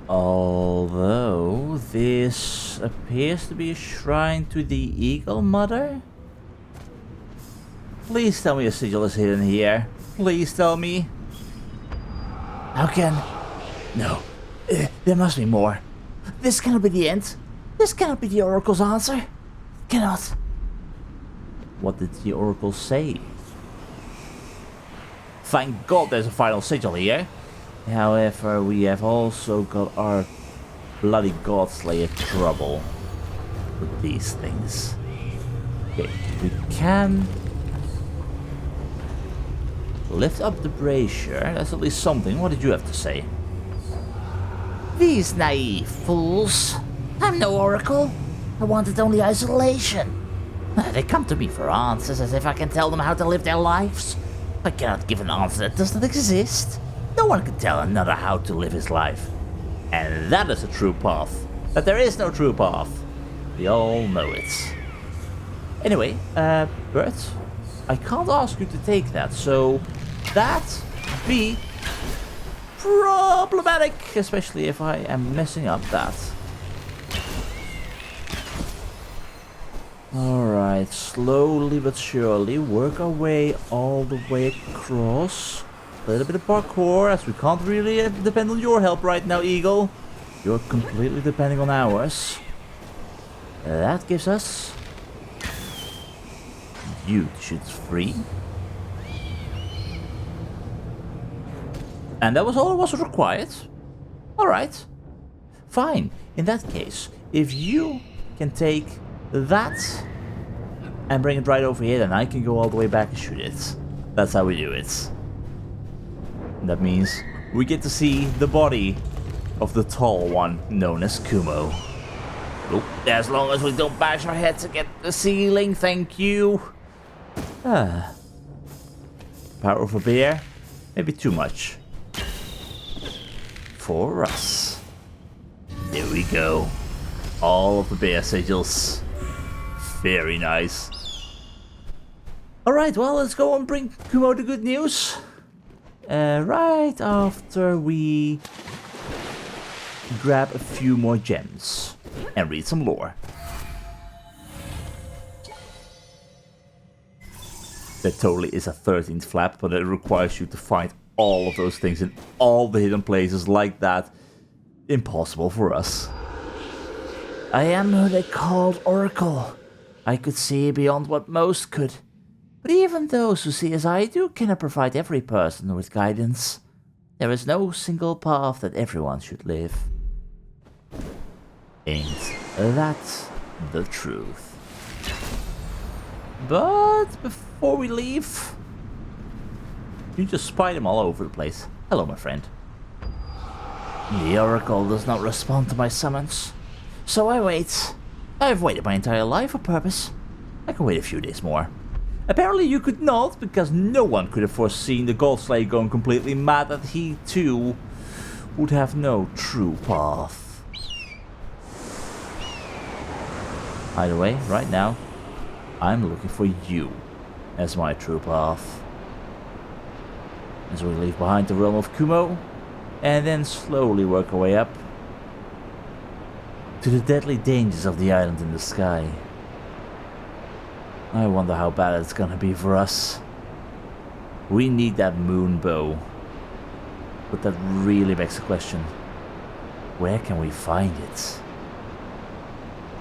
[SPEAKER 1] Although this appears to be a shrine to the Eagle Mother. Please tell me a sigil is hidden here. Please tell me. How can... No. There must be more. This cannot be the end. This cannot be the Oracle's answer. It cannot. What did the Oracle say? Thank God there's a final sigil here. However, we have also got our bloody Godslayer trouble with these things. Okay, we can lift up the brazier. That's at least something. What did you have to say? These naive fools. I'm no oracle. I wanted only isolation. They come to me for answers as if I can tell them how to live their lives. I cannot give an answer that does not exist. No one can tell another how to live his life. And that is a true path. But there is no true path. We all know it. Anyway, Bert, I can't ask you to take that, so that be problematic, especially if I am messing up that. Alright, slowly but surely work our way all the way across. A little bit of parkour, as we can't really depend on your help right now, Eagle. You're completely depending on ours. That gives us you to shoot free. And that was all that was required. Alright. Fine. In that case, if you can take that and bring it right over here, then I can go all the way back and shoot it. That's how we do it. And that means we get to see the body of the tall one known as Kumo. Oh, as long as we don't bash our heads against the ceiling, thank you. Power of a bear? Maybe too much. For us. There we go. All of the bear sigils. Very nice. Alright, well, let's go and bring Kumo the good news. Right after we grab a few more gems and read some lore. There totally is a 13th flap, but it requires you to find all of those things in all the hidden places like that. Impossible for us. I am who they called Oracle. I could see beyond what most could. But even those who see as I do cannot provide every person with guidance. There is no single path that everyone should live. Ain't that the truth? But before we leave, you just spy them all over the place. Hello, my friend. The Oracle does not respond to my summons, so I wait. I've waited my entire life for purpose. I can wait a few days more. Apparently you could not, because no one could have foreseen the Godslayer going completely mad that he too would have no true path. Either way, right now, I'm looking for you as my true path. As we leave behind the realm of Kumo, and then slowly work our way up to the deadly dangers of the island in the sky. I wonder how bad it's gonna be for us. We need that moon bow. But that really begs the question, where can we find it?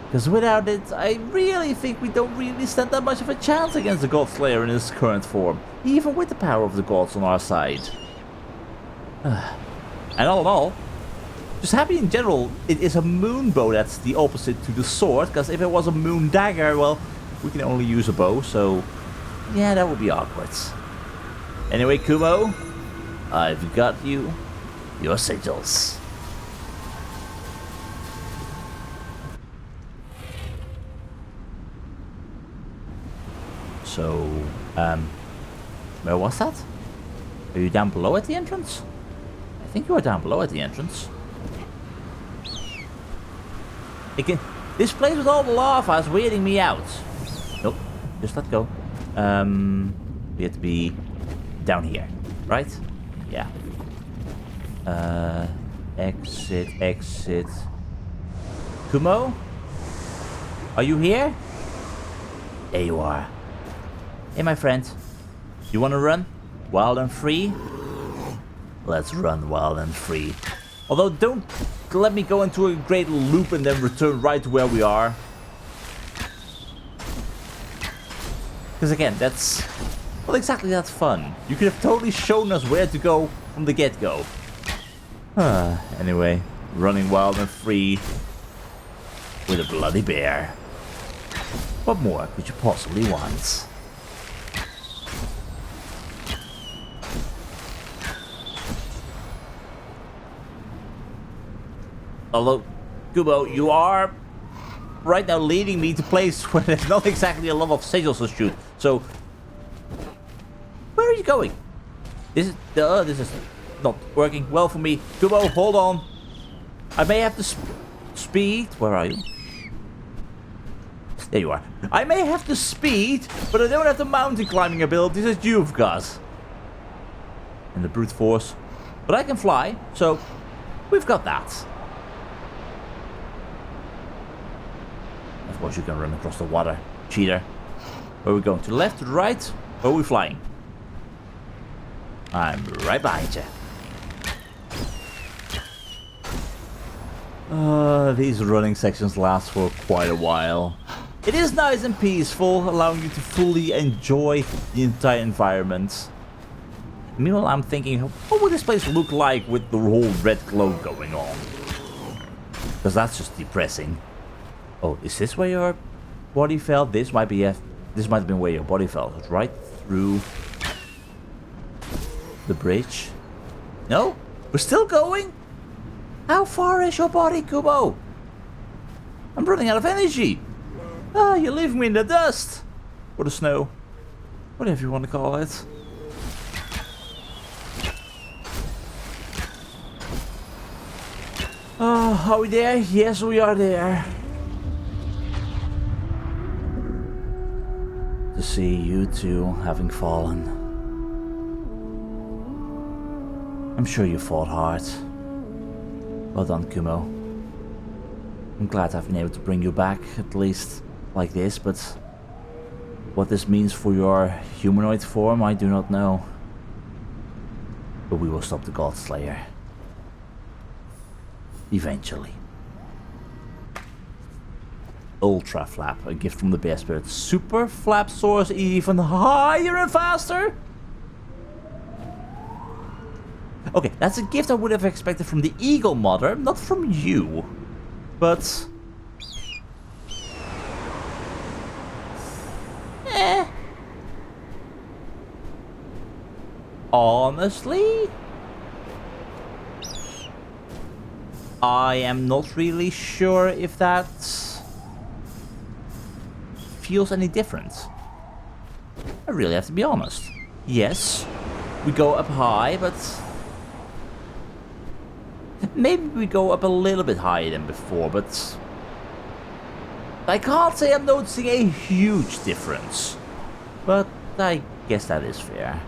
[SPEAKER 1] Because without it, I really think we don't really stand that much of a chance against the Godslayer in his current form, even with the power of the gods on our side. And all in all, just happy in general, it is a moon bow that's the opposite to the sword, because if it was a moon dagger, well, we can only use a bow, so yeah, that would be awkward. Anyway, Kumo, I've got you your sigils. So, where was that? Are you down below at the entrance? I think you are down below at the entrance. This place with all the lava is weirding me out. Nope, just let go. We have to be down here, right? Yeah. Exit, exit. Kumo? Are you here? There you are. Hey, my friend. You wanna run? Wild and free? Let's run wild and free. Although, don't let me go into a great loop and then return right to where we are. Because again, that's not exactly that fun. You could have totally shown us where to go from the get-go. Anyway, running wild and free with a bloody bear. What more could you possibly want? Although, Kumo, you are right now leading me to a place where there's not exactly a lot of sigils to shoot. So, where are you going? This is not working well for me. Kumo, hold on. I may have to speed. Where are you? There you are. I may have to speed, but I don't have the mountain climbing abilities that you've got. And the brute force. But I can fly, so we've got that. Of course you can run across the water. Cheater. Where are we going? To the left, to the right? Or are we flying? I'm right behind you. These running sections last for quite a while. It is nice and peaceful, allowing you to fully enjoy the entire environment. Meanwhile, I'm thinking, what would this place look like with the whole red glow going on? Because that's just depressing. Oh, is this where your body fell? This might have been where your body fell. It's right through the bridge. No? We're still going? How far is your body, Kumo? I'm running out of energy. Ah, you're leaving me in the dust. Or the snow. Whatever you want to call it. Oh, are we there? Yes, we are there. To see you two having fallen. I'm sure you fought hard. Well done, Kumo. I'm glad I've been able to bring you back, at least like this, but what this means for your humanoid form, I do not know. But we will stop the God Slayer. Eventually. Ultra Flap, a gift from the Bear Spirit. Super Flap soars even higher and faster? Okay, that's a gift I would have expected from the Eagle Mother, not from you. But... honestly? I am not really sure if that feels any different. I really have to be honest. Yes, we go up high, but maybe we go up a little bit higher than before, but I can't say I'm noticing a huge difference. But I guess that is fair.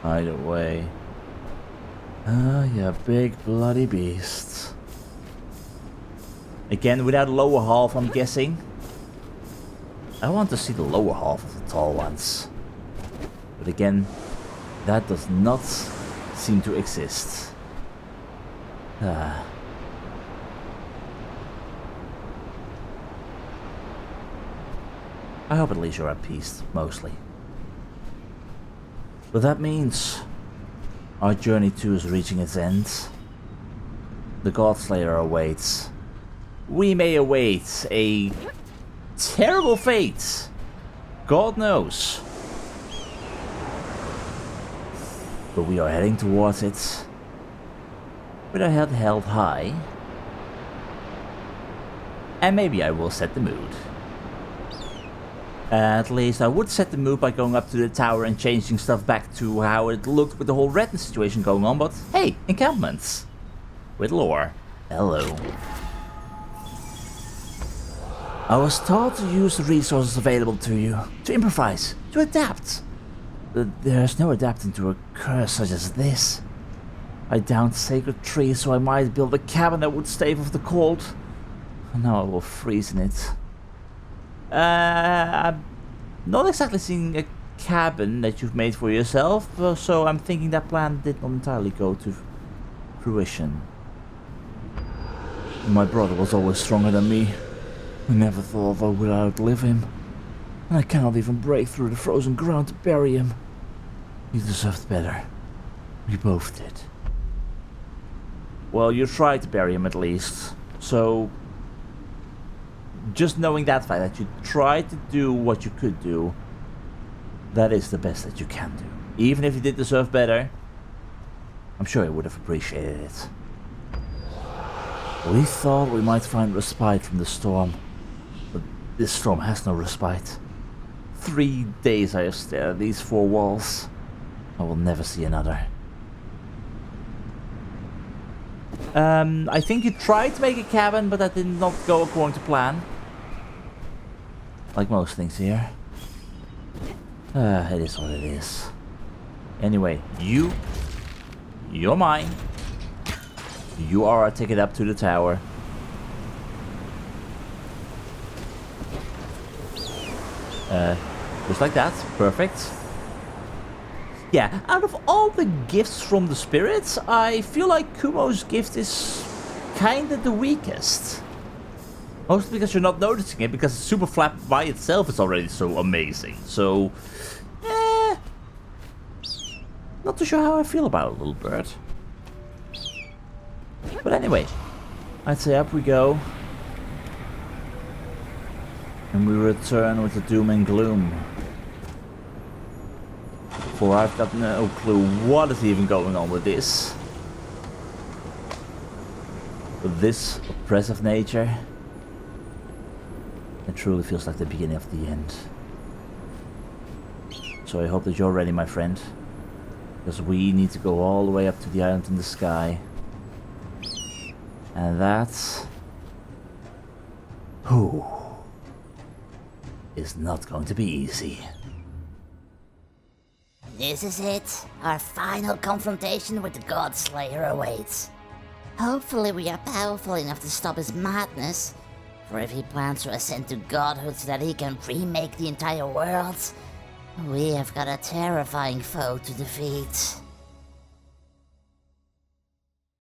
[SPEAKER 1] Either way. Ah, you big bloody beast. Again, without a lower half, I'm guessing. I want to see the lower half of the tall ones. But again, that does not seem to exist. Ah. I hope at least you're at peace, mostly. But that means our journey too is reaching its end. The God Slayer awaits. We may await a terrible fate. God knows. but we are heading towards it with our head held high. And maybe I will set the mood. At least I would set the mood by going up to the tower and changing stuff back to how it looked with the whole redness situation going on, but hey, encampments. With lore. Hello. I was taught to use the resources available to you, to improvise, to adapt. But there's no adapting to a curse such as this. I downed sacred trees so I might build a cabin that would stave off the cold. And now I will freeze in it. I'm not exactly seeing a cabin that you've made for yourself, so I'm thinking that plan did not entirely go to fruition. My brother was always stronger than me. I never thought I would outlive him. And I cannot even break through the frozen ground to bury him. He deserved better. We both did. Well, you tried to bury him at least. So, just knowing that fact, that you tried to do what you could do, that is the best that you can do. Even if you did deserve better, I'm sure he would have appreciated it. We thought we might find respite from the storm, but this storm has no respite. 3 days I have stared at these 4 walls. I will never see another. I think you tried to make a cabin, but that did not go according to plan. Like most things here. It is what it is. Anyway, you're mine. You are our ticket up to the tower. Just like that. Perfect. Yeah, out of all the gifts from the spirits, I feel like Kumo's gift is kinda the weakest. Mostly because you're not noticing it, because Super Flap by itself is already so amazing. So, not too sure how I feel about it, little bird. But anyway, I'd say up we go. And we return with the doom and gloom. For I've got no clue what is even going on with this. With this oppressive nature, it truly feels like the beginning of the end. So I hope that you're ready, my friend. Because we need to go all the way up to the island in the sky. And that... is not going to be easy.
[SPEAKER 2] This is it. Our final confrontation with the God Slayer awaits. Hopefully we are powerful enough to stop his madness. For if he plans to ascend to godhood so that he can remake the entire world, we have got a terrifying foe to defeat.